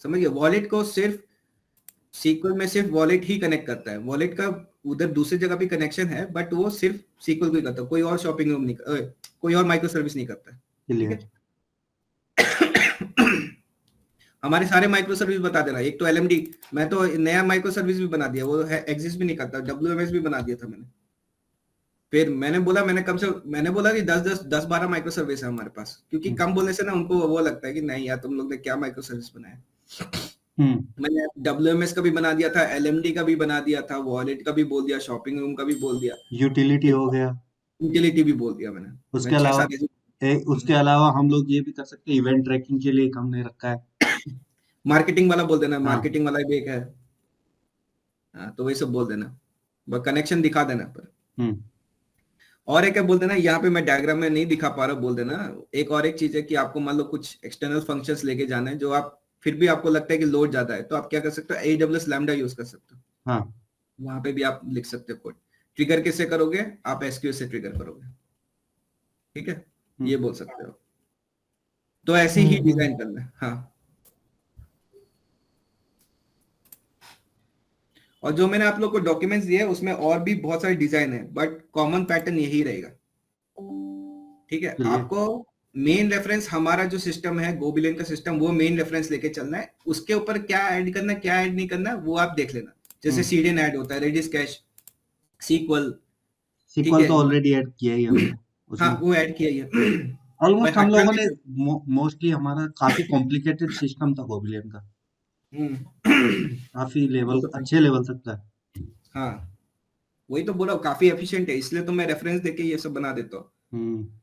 समझिए, वॉलेट को सिर्फ सीक्वल में सिर्फ वॉलेट ही कनेक्ट करता है, वॉलेट का उधर दूसरी जगह भी कनेक्शन है, बट वो सिर्फ सीक्वल को ही करता है, कोई और शॉपिंग रूम नहीं, कोई और माइक्रो सर्विस नहीं करता है, ठीक है। हमारे सारे माइक्रो सर्विस बता देना। एक तो एलएमडी, मैं तो नया माइक्रो सर्विस भी बना दिया, वो है एग्जिस्ट भी नहीं करता, डब्ल्यूएमएस भी बना दिया था मैंने। फिर मैंने बोला कि 10-12 माइक्रो सर्विस है हमारे पास, क्योंकि कम बोलने से ना उनको वो लगता है कि नहीं यार तुम लोग ने क्या माइक्रो सर्विस बनाया। मैंने डब्ल्यूएमएस का भी बना दिया था, एलएमडी का भी बना दिया था, वॉलेट का भी बोल दिया, शॉपिंग रूम का भी बोल दिया, यूटिलिटी हो गया। यूटिलिटी भी बोल दिया मैंने। उसके मैं अलावा 6-7 उसके अलावा हम लोग ये भी कर सकते हैं, इवेंट ट्रैकिंग के लिए एक हमने रखा है। मार्केटिंग वाला बोल देना, हाँ। मार्केटिंग वाला भी एक है। हाँ, तो वही सब बोल देना, बस कनेक्शन दिखा देना पर। और एक है बोल देना, यहाँ पे मैं डायग्राम में नहीं दिखा पा रहा, बोल देना। एक और एक चीज है कि आपको मान लो कुछ एक्सटर्नल फंक्शंस लेके जाना है, जो आप फिर भी आपको लगता है कि लोड ज्यादा है, तो आप क्या कर सकते हो, AWS लैम्डा यूज कर सकते हो। हाँ। वहां पे भी आप लिख सकते हो कोड। ट्रिगर किससे करोगे, आप एसक्यूएल से ट्रिगर करोगे, ठीक है, ये बोल सकते हो। तो ऐसे ही डिजाइन करना है। हाँ, और जो मैंने आप लोग को डॉक्यूमेंट्स दिए उसमें और भी बहुत सारे डिजाइन है, बट कॉमन पैटर्न यही रहेगा, ठीक है। चलिए। आपको मेन रेफरेंस, हमारा जो सिस्टम है गोबिलियन का सिस्टम, वो मेन रेफरेंस लेके चलना है। उसके ऊपर क्या ऐड करना है, क्या ऐड नहीं करना है, वो आप देख लेना। जैसे सीडीएन ऐड होता है, रेडिस कैश, सीक्वल, ठीक सिक्वल है। तो ऑलरेडी ऐड किया ही हमने हाँ, उसमें। वो ऐड किया ही है। भाई ऑलमोस्ट हम हटना लोगों भी ने तो। मोस्टली हमारा काफी कॉम्प्लिकेटेड सिस्टम था गोबिलियन का, काफी वो लेवल, तो अच्छे लेवल तक का। हाँ, वही तो बोला, काफी एफिशिएंट है, इसलिए तो मैं रेफरेंस देके ये सब बना देता हूँ।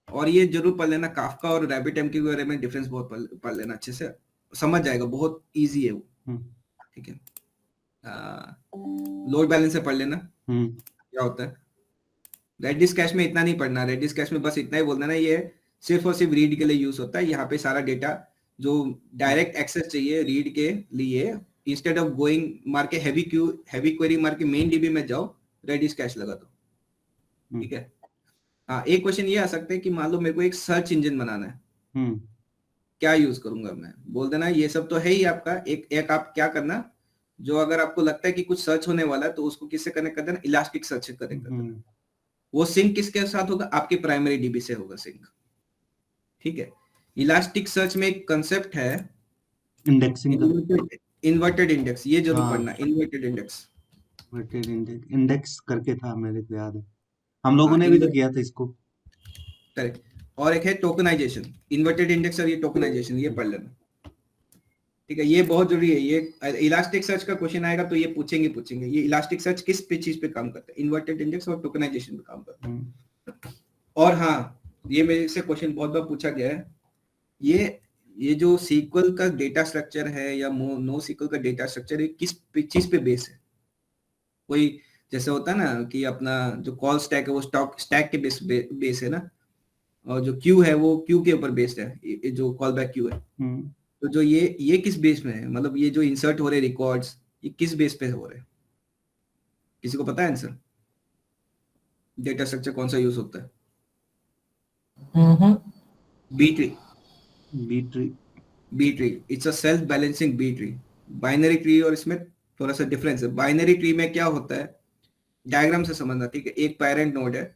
और ये जरूर पढ़ लेना, काफका और RabbitMQ के बारे में डिफरेंस बहुत पढ़ लेना, अच्छे से समझ जाएगा, बहुत इजी है वो, ठीक है। लोड बैलेंसर पढ़ लेना, क्या होता है। रेडिस कैश में इतना नहीं पढ़ना, रेडिस कैश में बस इतना ही बोल देना, ये सिर्फ और सिर्फ रीड के लिए यूज होता है। यहाँ पे सारा डेटा जो डायरेक्ट एक्सेस चाहिए रीड के लिए, इंस्टेड ऑफ गोइंग मार के हैवी क्वेरी मार के मेन डीबी में जाओ, रेडिस कैश लगा दो, ठीक है। हाँ, एक क्वेश्चन ये आ सकता है कि मान लो मेरे को एक सर्च इंजन बनाना है, क्या यूज करूंगा मैं, बोल देना ये सब तो है ही आपका। एक आप क्या करना, जो अगर आपको लगता है कि कुछ सर्च होने वाला है तो उसको किससे कनेक्ट कर देना, इलास्टिक सर्च से कनेक्ट कर देना। वो सिंक किसके साथ होगा, आपके प्राइमरी डीबी से होगा सिंक, ठीक है। इलास्टिक सर्च में एक कंसेप्ट है इंडेक्सिंग का। इन्वर्टेड इंडेक्स, ये जरूर पढ़ना, इन्वर्टेड इंडेक्स। इंडेक्स करके था, मेरे को याद है, हम लोगों हाँ, ने भी तो किया था इसको। करेक्ट। और एक है टोकनाइजेशन, इन्वर्टेड इंडेक्स और ये टोकनाइजेशन, ये पढ़ लेना, ठीक है। ये बहुत जरूरी है, ये इलास्टिक सर्च का क्वेश्चन आएगा तो ये पूछेंगे ये इलास्टिक सर्च किस पे चीज पे काम करता है, इन्वर्टेड इंडेक्स और टोकनाइजेशन पे काम करता है। और हाँ, ये मेरे से क्वेश्चन बहुत बार पूछा गया है, ये जो सीक्वल का डेटा स्ट्रक्चर है या नो सीक्वल का डेटा स्ट्रक्चर है, किस चीज पे बेस है। कोई जैसे होता है ना कि अपना जो कॉल स्टैक है वो स्टैक के बेस है ना, और जो क्यू है वो क्यू के ऊपर बेस्ड है, जो कॉल बैक क्यू है। तो जो ये किस बेस में है, मतलब ये जो इंसर्ट हो रहे रिकॉर्ड्स, ये किस बेस पे हो रहे, किसी को पता है आंसर, डेटा स्ट्रक्चर कौन सा यूज होता है। B tree, it's a self balancing B tree. Binary tree और इसमें थोड़ा सा डिफरेंस है। बाइनरी ट्री में क्या होता है, डायग्राम से समझना, ठीक है। एक पेरेंट नोड है,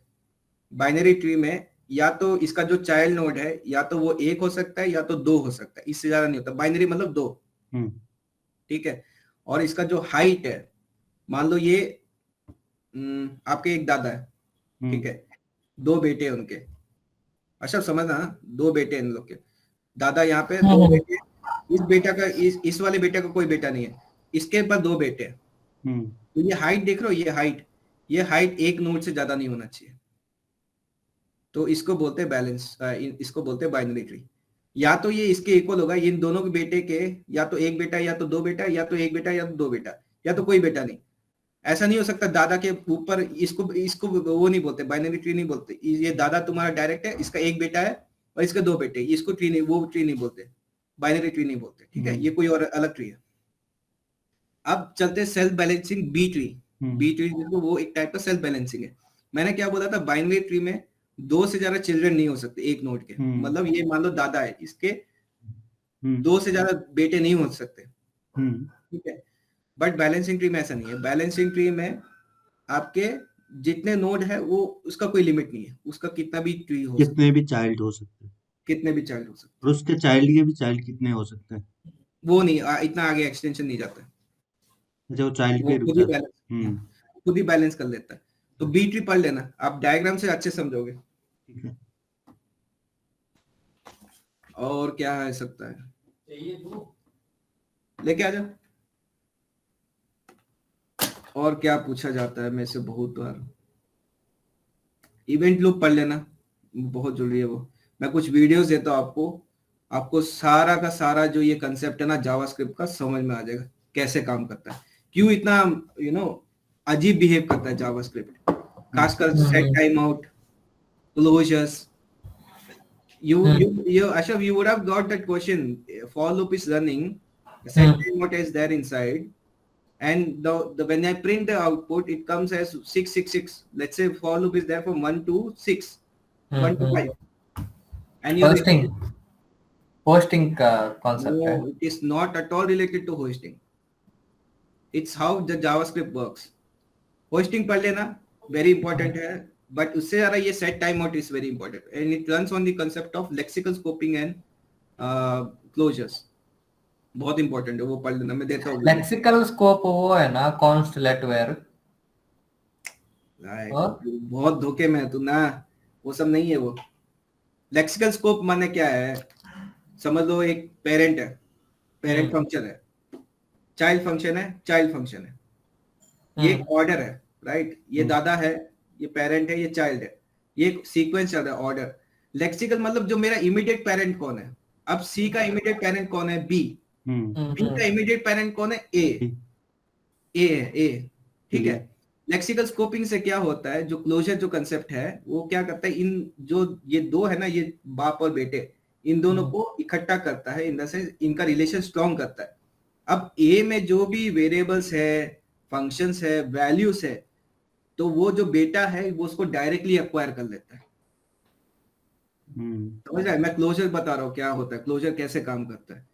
बाइनरी ट्री में या तो इसका जो चाइल्ड नोड है या तो वो एक हो सकता है या तो दो हो सकता है, इससे ज्यादा नहीं होता। बाइनरी मतलब दो, हम्म ठीक है। और इसका जो हाइट है, मान लो ये आपके एक दादा है, ठीक हम्म है, दो बेटे हैं उनके। अच्छा समझना हाँ? दो बेटे हैं इन लोग के, दादा यहाँ पे दो हम्म बेटे। इस बेटा का इस वाले बेटे का कोई बेटा नहीं है, इसके पास दो बेटे हैं। हम्म तो ये हाइट देख रहे हो, ये हाइट एक नोड से ज्यादा नहीं होना चाहिए। तो इसको बोलते हैं बैलेंस, इसको बोलते हैं बाइनरी ट्री। या तो ये इसके इक्वल होगा, इन दोनों के बेटे के, या तो एक बेटा या तो दो बेटा, या तो एक बेटा या तो दो बेटा, या तो कोई बेटा नहीं। ऐसा नहीं हो सकता दादा के ऊपर, इसको इसको वो नहीं बोलते, बाइनरी ट्री नहीं बोलते। ये दादा तुम्हारा डायरेक्ट है, इसका एक बेटा है और इसके दो बेटे, इसको ट्री नहीं, वो ट्री नहीं बोलते, बाइनरी ट्री नहीं बोलते, ठीक है। ये कोई और अलग ट्री है। अब चलते हैं self balancing B tree. B tree जिसको, वो एक टाइप का सेल्फ बैलेंसिंग है। मैंने क्या बोला था, बाइनरी ट्री में दो से ज्यादा चिल्ड्रन नहीं हो सकते एक नोड के। मतलब ये मान लो दादा है, इसके दो से ज्यादा बेटे नहीं हो सकते, ठीक है। बट बैलेंसिंग ट्री में ऐसा नहीं है। बैलेंसिंग ट्री में आपके जितने नोड है वो, उसका कोई लिमिट नहीं है, उसका कितना भी ट्री हो सकता कितने भी चाइल्ड हो सकते हैं, है, कितने भी चाइल्ड हो सकते और उसके चाइल्ड के भी चाइल्ड कितने हो सकते हैं। हैं। वो नहीं इतना आगे एक्सटेंशन नहीं जाता है, अच्छा, वो चाइल्ड पे वो ही रुक खुद ही जाता बैलेंस, है। खुद ही बैलेंस कर लेता है। तो बी ट्री पढ़ लेना, आप डायग्राम से अच्छे समझोगे। ठीक है। और क्या है सकता है, लेके आ जाओ। और क्या पूछा जाता है मेरे से बहुत बार, इवेंट लूप पढ़ लेना, बहुत जरूरी है वो। मैं कुछ वीडियोस देता हूँ आपको, आपको सारा का सारा जो ये कंसेप्ट है ना जावास्क्रिप्ट का, समझ में आ जाएगा कैसे काम करता है, क्यों इतना अजीब बिहेव करता है जावास्क्रिप्ट, खासकर set time out, closures. Ashraf, you would have got that question. For loop is running, set time out is there inside, and the when I print the output, it comes as 666. Let's say for loop is there from 1 to 6, 1 to 5, and you're hosting का concept है। no, it is not at all related to hosting. It's how the JavaScript works. Hosting पढ़ लेना, very important है, but उससे ज़्यादा ये set timeout is very important, and it runs on the concept of lexical scoping and closures. बहुत important है, वो पढ़ लेना, मैं देता हूँ लेक्सिकल स्कोप वो है ना, कॉन्स्ट लेट वेयर। बहुत धोखे में है तू ना, वो सब नहीं है वो। लेक्सिकल स्कोप माने क्या है, समझ लो एक पेरेंट है, पेरेंट फंक्शन है, चाइल्ड फंक्शन है, चाइल्ड फंक्शन है, ये एक ऑर्डर है, राइट। ये दादा है, ये पेरेंट है, ये चाइल्ड है, ये एक सीक्वेंस चल रहा है, ऑर्डर। लेक्सिकल मतलब जो मेरा इमीडिएट पेरेंट कौन है। अब सी का इमीडिएट पेरेंट कौन है, बी। बी का इमीडिएट पेरेंट कौन है, ए है, ए, ठीक है। लेक्सिकल स्कोपिंग से क्या होता है, जो क्लोजर जो कंसेप्ट है वो क्या करता है, इन जो ये दो है ना, ये बाप और बेटे, इन दोनों को इकट्ठा करता है, इन द सेंस इनका रिलेशन स्ट्रॉन्ग करता है। अब ए में जो भी वेरिएबल्स है, फंक्शंस है, वैल्यूज है, तो वो जो बेटा है वो उसको डायरेक्टली एक्वायर कर लेता है। समझ रहा है, मैं क्लोजर बता रहा हूँ क्या होता है, क्लोजर कैसे काम करता है।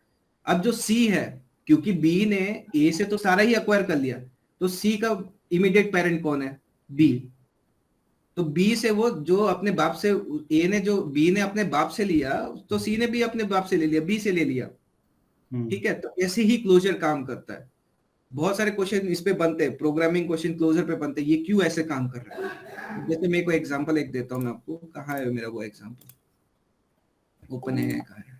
अब जो सी है, क्योंकि बी ने ए से तो सारा ही एक्वायर कर लिया, तो सी का इमीडिएट पेरेंट कौन है, बी। तो बी से वो जो अपने बाप से, ए ने जो बी ने अपने बाप से लिया, तो सी ने भी अपने बाप से ले लिया, बी से ले लिया, ठीक है। तो ऐसे ही क्लोजर काम करता है। बहुत सारे क्वेश्चन इस पे बनते हैं, प्रोग्रामिंग क्वेश्चन क्लोजर पे बनते हैं, ये क्यों ऐसे काम कर रहा है। जैसे मैं कोई एग्जांपल एक देता हूँ मैं आपको, कहाँ है मेरा वो एग्जांपल, ओपन है कहाँ है,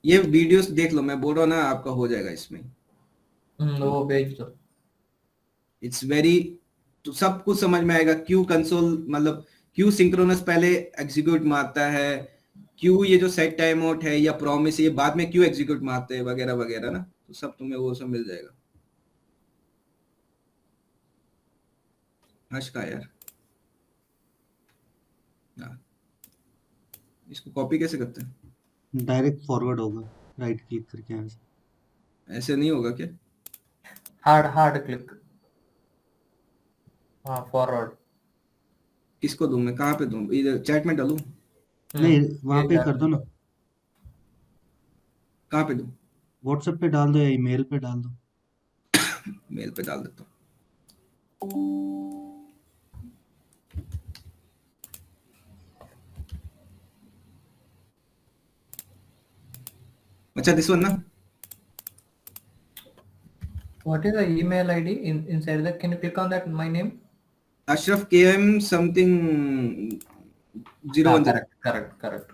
ये वीडियोस देख लो, मैं बोल रहा हूँ ना, आपका हो जाएगा इसमें। वो भेज दो। इट्स वेरी, तो सब कुछ समझ में आएगा, क्यों कंसोल मतलब क्यों सिंक्रोनस पहले एग्जीक्यूट मारता है, क्यों ये जो सेट टाइम आउट है या प्रॉमिस ये बाद में क्यों एग्जीक्यूट मारते हैं, वगैरह वगैरह ना, तो सब तुम्हें वो सब मिल जाएगा। हर्ष का यार, इसको कॉपी कैसे करते हैं, डायरेक्ट फॉरवर्ड होगा राइट क्लिक करके यहाँ से। ऐसे नहीं होगा क्या, हार्ड क्लिक, हाँ फॉरवर्ड। किसको दूं मैं, कहाँ पे दूं, इधर चैट में डालूं, नहीं, वहां पे कर दो ना, कहाँ पे दूं, व्हाट्सएप पे डाल दो या ईमेल पे डाल दो। मेल पे डाल देता हूँ। अच्छा, this one ना. What is the email ID inside that? Can you click on that? My name? Ashraf KM something 010. Correct.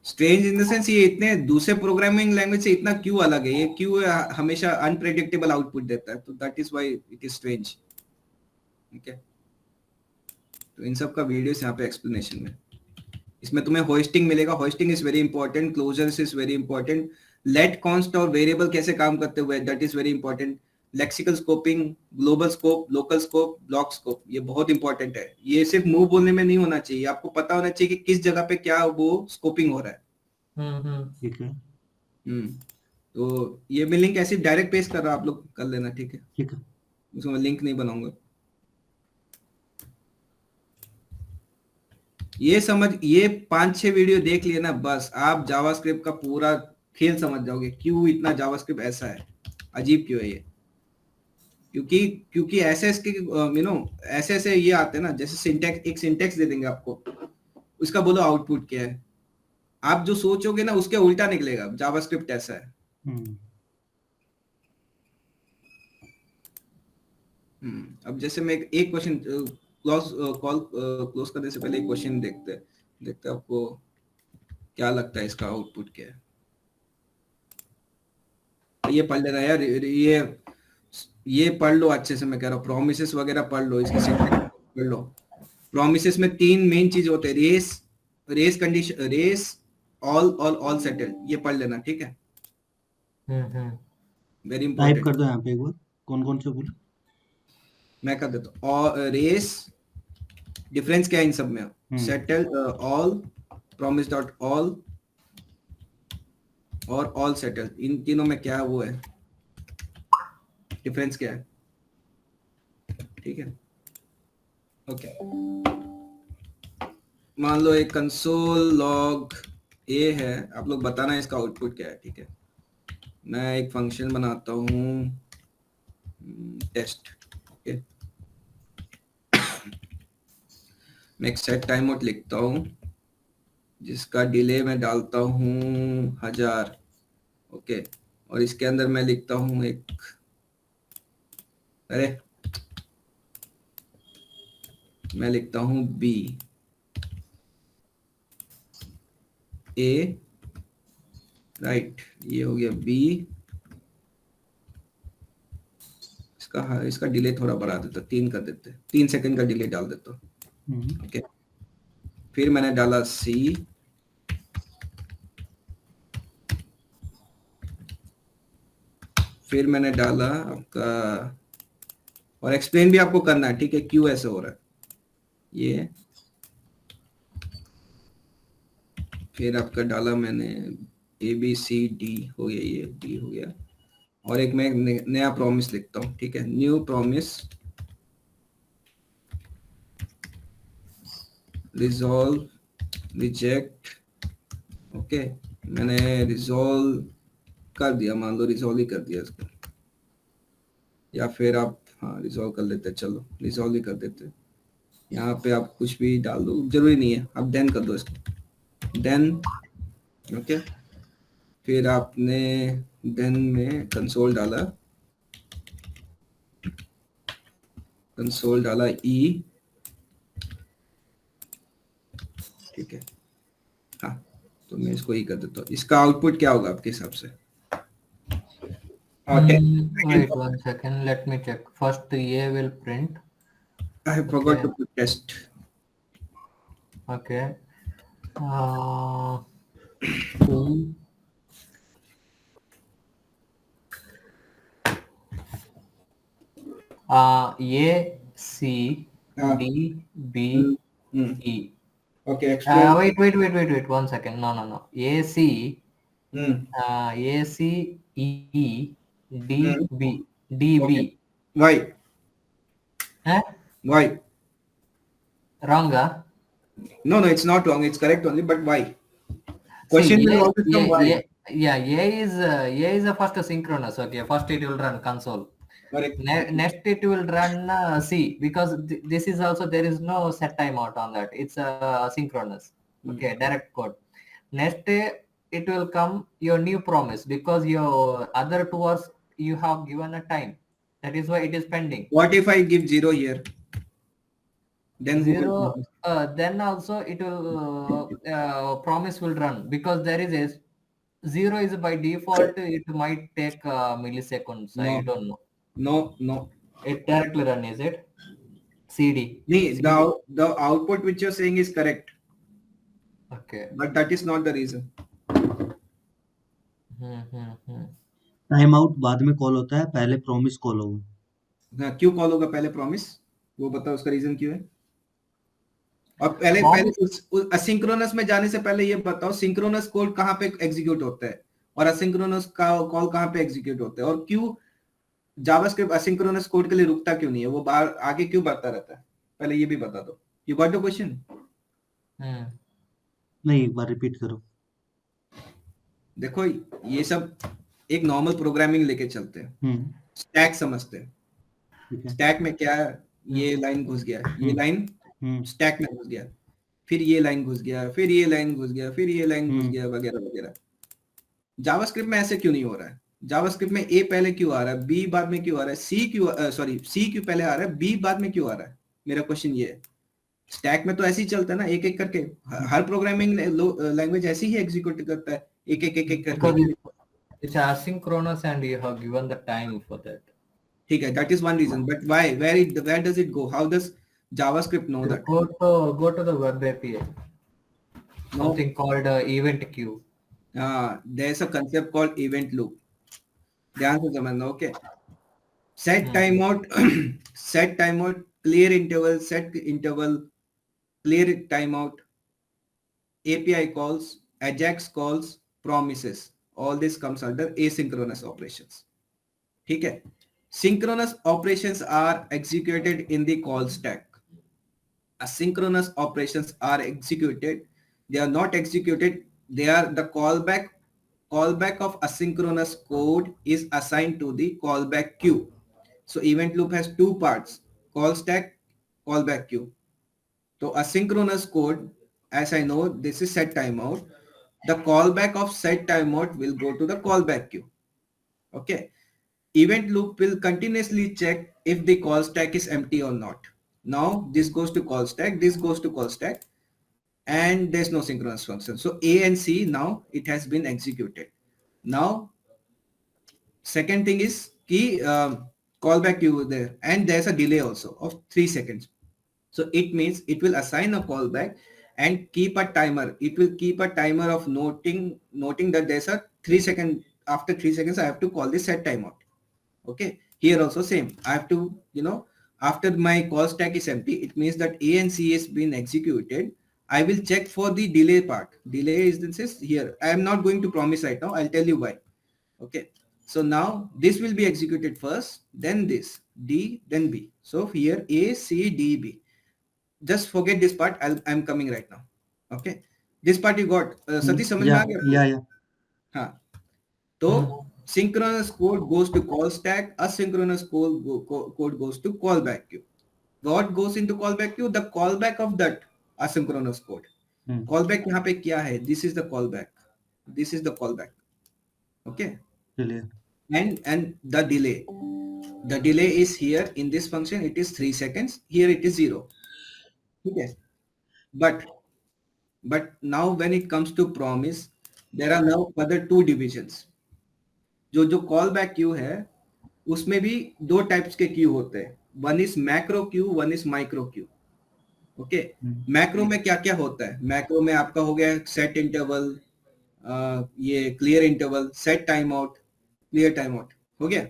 Strange in the sense, ये इतने दूसरे प्रोग्रामिंग लैंग्वेज से इतना क्यों अलग है, ये क्यों हमेशा अनप्रेडिक्टेबल आउटपुट देता है, तो that is why it is strange. Okay, तो इन सब का वीडियोस यहाँ पे एक्सप्लेनेशन में. इसमें तुम्हें होस्टिंग मिलेगा. Hosting is very important. Closures is very important. Let const और वेरिएबल कैसे काम करते हुए, that is very important. Lexical scoping, global scope, local scope, block scope, ये बहुत इंपॉर्टेंट है. ये सिर्फ मुंह बोलने में नहीं होना चाहिए, आपको पता होना चाहिए कि किस जगह पे क्या वो स्कोपिंग हो रहा है. ठीक है. तो ये मैं लिंक ऐसे डायरेक्ट पेस्ट कर रहा हूं, आप लोग कर लेना. ठीक है, ठीक है. उसमें लिंक नहीं बनाऊंगा. ये समझ, ये 5-6 वीडियो देख लिए ना, बस आप जावास्क्रिप्ट का पूरा खेल समझ जाओगे. क्यों इतना जावास्क्रिप्ट ऐसा है, अजीब क्यों है ये. क्योंकि ऐसे इसके ऐसे ऐसे ये आते हैं ना, जैसे सिंटैक्स, एक सिंटैक्स दे देंगे आपको, उसका बोलो आउटपुट क्या है, आप जो सोचोगे ना उसके उल्टा निकलेगा. जावास्क्रिप्ट ऐसा है. अब जैसे मैं एक क्वेश्चन क्लोज करने से पहले एक क्वेश्चन देखते आपको क्या लगता है इसका आउटपुट क्या है. ये पढ़ लेना यार, ये पढ़ लो अच्छे से. मैं कह रहा हूँ प्रोमिसेस वगैरह पढ़ लो, इसकी सिंटैक्स पढ़ लो. प्रोमिसेस में 3 मेन चीज होते हैं. Race condition, race, all settle. ये पढ़ लेना. ठीक है, वेरी टाइप इंपॉर्टेंट. कर दो यहाँ पे एक बार, कौन से बोले. मैं कर देता हूँ. और रेस, डिफरेंस क्या है इन सब में. Settle, all, promise dot all और ऑल सेटल, इन तीनों में क्या वो है, डिफरेंस क्या है. ठीक है, ओके. मान लो एक कंसोल लॉग ए है, आप लोग बताना इसका आउटपुट क्या है. ठीक है, मैं एक फंक्शन बनाता हूँ टेस्ट. ओके, मैं एक सेट टाइम आउट लिखता हूँ जिसका डिले मैं डालता हूँ 1000. ओके, और इसके अंदर मैं लिखता हूँ मैं लिखता हूँ बी ए, राइट. ये हो गया बी. इसका डिले थोड़ा बढ़ा देता, 3 कर देते, 3 सेकंड का डिले डाल देता. ओके, फिर मैंने डाला सी, फिर मैंने डाला आपका, और एक्सप्लेन भी आपको करना है. ठीक है, क्यों ऐसा हो रहा है ये. फिर आपका डाला मैंने ABCD, हो गया, ये D हो गया. और एक मैं नया प्रॉमिस लिखता हूँ. ठीक है, new promise, resolve, reject. Okay, मैंने रिजॉल्व कर दिया, मान लो रिजॉल्व ही कर दिया इसको, या फिर आप रिजॉल्व कर लेते. चलो रिजॉल्व ही कर देते. यहाँ पे आप कुछ भी डाल दो, जरूरी नहीं है, आप देन कर दो इसको, देन. ओके, फिर आपने देन में कंसोल डाला ई. ठीक है, हाँ, तो मैं इसको ई कर देता हूँ. इसका आउटपुट क्या होगा आपके हिसाब से. Wait 1 second, let me check. First A will print. I forgot to put test. Okay. A, C, D, B, E. Okay, explain. Wait. 1 second. No. A, C, AC E Hmm. DB DB. Okay. Why? Huh? Why? Wrong, huh? No, no, it's not wrong. It's correct only. But why? See, Question will always come why. A is a first synchronous. Okay, first it will run console. Correct. Next it will run C, because this is also, there is no set timeout on that. It's synchronous. Okay, direct code. Next it will come your new promise, because your other two hours you have given a time. That is why it is pending. What if I give 0 here? Then who will Zero, promise? then also it will promise will run, because there is a zero is by default. It might take milliseconds. I No, don't know. no, no. It directly run, is it? CD. Nee, CD. the output which you're saying is correct, Okay. but that is not the reason. Hmm. Time out बाद में call होता है, पहले promise call होगा। हाँ, क्यों call होगा पहले प्रॉमिस? वो बताओ, उसका रीजन क्यों है? और पहले पहले Promise. उस असिंक्रोनस में जाने से पहले ये बताओ, सिंक्रोनस कोड कहाँ पे एग्जीक्यूट होता है और असिंक्रोनस का कॉल कहाँ पे एग्जीक्यूट होता है, और क्यों जावास्क्रिप्ट असिंक्रोनस कोड के लिए रुकता क्यों नहीं है, वो बाहर आगे क्यों बढ़ता रहता है? पहले ये भी बता दो। You got the question? नहीं, एक बार रिपीट करो। देखो, ये सब एक नॉर्मल प्रोग्रामिंग लेके चलते हैं, स्टैक समझते हैं। ठीक है। स्टैक में क्या है, ये लाइन घुस गया, ये लाइन स्टैक में घुस गया, फिर ये लाइन घुस गया, फिर ये लाइन घुस गया, फिर ये लाइन घुस गया, वगैरह वगैरह। जावास्क्रिप्ट में ऐसे क्यों नहीं हो रहा है? जावास्क्रिप्ट में ए पहले क्यों आ रहा है, बी बाद में क्यों आ रहा है, सी क्यों पहले आ रहा है, बी बाद में क्यों आ रहा है? मेरा क्वेश्चन ये है। स्टैक में तो ऐसे ही चलता है ना, एक एक करके। हर प्रोग्रामिंग लैंग्वेज ऐसे ही एग्जीक्यूट करता है, एक एक एक एक Because करके। it's asynchronous and you have given the time for that. ठीक है, that is one reason, but why? Where does it go? How does JavaScript know that? Go to the web API. No. Something called event queue. There's a concept called event loop. ध्यान से समझना, okay? Set timeout, set timeout, clear interval, set interval, clear timeout, API calls, AJAX calls, promises. All this comes under asynchronous operations. ठीक है? Synchronous operations are executed in the call stack. Asynchronous operations are executed. They are not executed. They are the callback. Callback of asynchronous code is assigned to the callback queue. So event loop has two parts: call stack, callback queue. So asynchronous code, as I know, this is set timeout. The callback of set timeout will go to the callback queue. Okay. Event loop will continuously check if the call stack is empty or not. Now this goes to call stack, this goes to call stack, and there's no synchronous function. So A and C, now it has been executed. Now second thing is key callback queue there, and there's a delay also of 3 seconds. So it means it will assign a callback and keep a timer. It will keep a timer of noting that there's a 3 second, after 3 seconds I have to call this set timeout. Okay, here also same. I have to, after my call stack is empty, it means that A and C has been executed. I will check for the delay part. Delay is this here. I am not going to promise right now. I'll tell you why. Okay. So now this will be executed first, then this D, then B. So here A, C, D, B. Just forget this part. I'm coming right now. Okay. This part you got. Satish, समझ में आ गया? Yeah. हाँ. तो synchronous code goes to call stack. Asynchronous code goes to callback queue. What goes into callback queue? The callback of that asynchronous code. Callback यहाँ पे क्या है? This is the callback. This is the callback. Okay. And the delay. The delay is here in this function. It is 3 seconds. Here it is 0. Okay. But now when it comes to promise, there are now further two divisions. जो call back Q है उसमें भी दो types के Q होते हैं. One is macro Q, one is micro Q. Okay. Macro में क्या क्या होता है? मैक्रो में आपका हो गया सेट इंटरवल, ये clear interval, set time out, clear time out हो गया.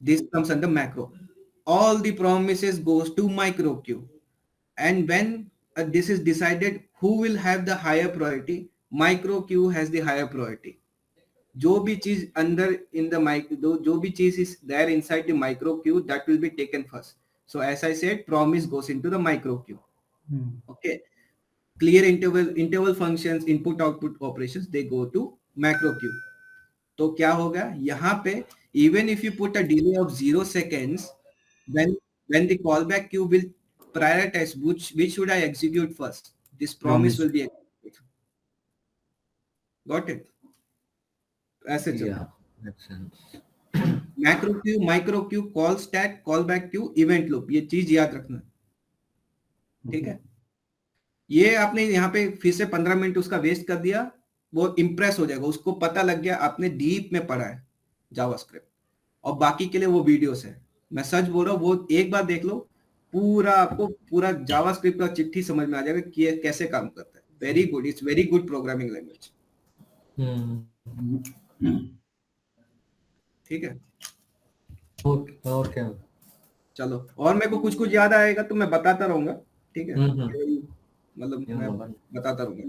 This comes under macro. All the promises goes to micro queue, and when this is decided who will have the higher priority, micro queue has the higher priority. जो भी चीज अंदर in the micro, जो भी चीज is there inside the micro queue, that will be taken first. So as I said, promise goes into the micro queue. Okay. Clear interval functions, input output operations, they go to macro queue. तो क्या होगा यहाँ पे, even if you put a delay of 0 seconds, when the callback queue will prioritize which should I execute first, this promise will be executed. Got it? ऐसे चलता Yeah, makes sense. Macro Q, micro Q, call stack, call back Q, event loop, ये चीज याद रखना. ठीक है, ये आपने यहाँ पे फिर से 15 मिनट उसका वेस्ट कर दिया, वो इंप्रेस हो जाएगा, उसको पता लग गया आपने डीप में पढ़ा है जावास्क्रिप्ट. और बाकी के लिए वो वीडियोस है, मैं सच बोल रहा हूँ, वो एक बार देख लो, पूरा आपको पूरा जावास्क्रिप्ट का चिट्ठी समझ में आ जाएगा कि ये कैसे काम करता है. Very good, it's very good programming language. ठीक है, Okay, okay. चलो, और मेरे को कुछ कुछ याद आएगा तो मैं बताता रहूंगा. ठीक है, हम्म. मतलब मैं बताता रहूंगा.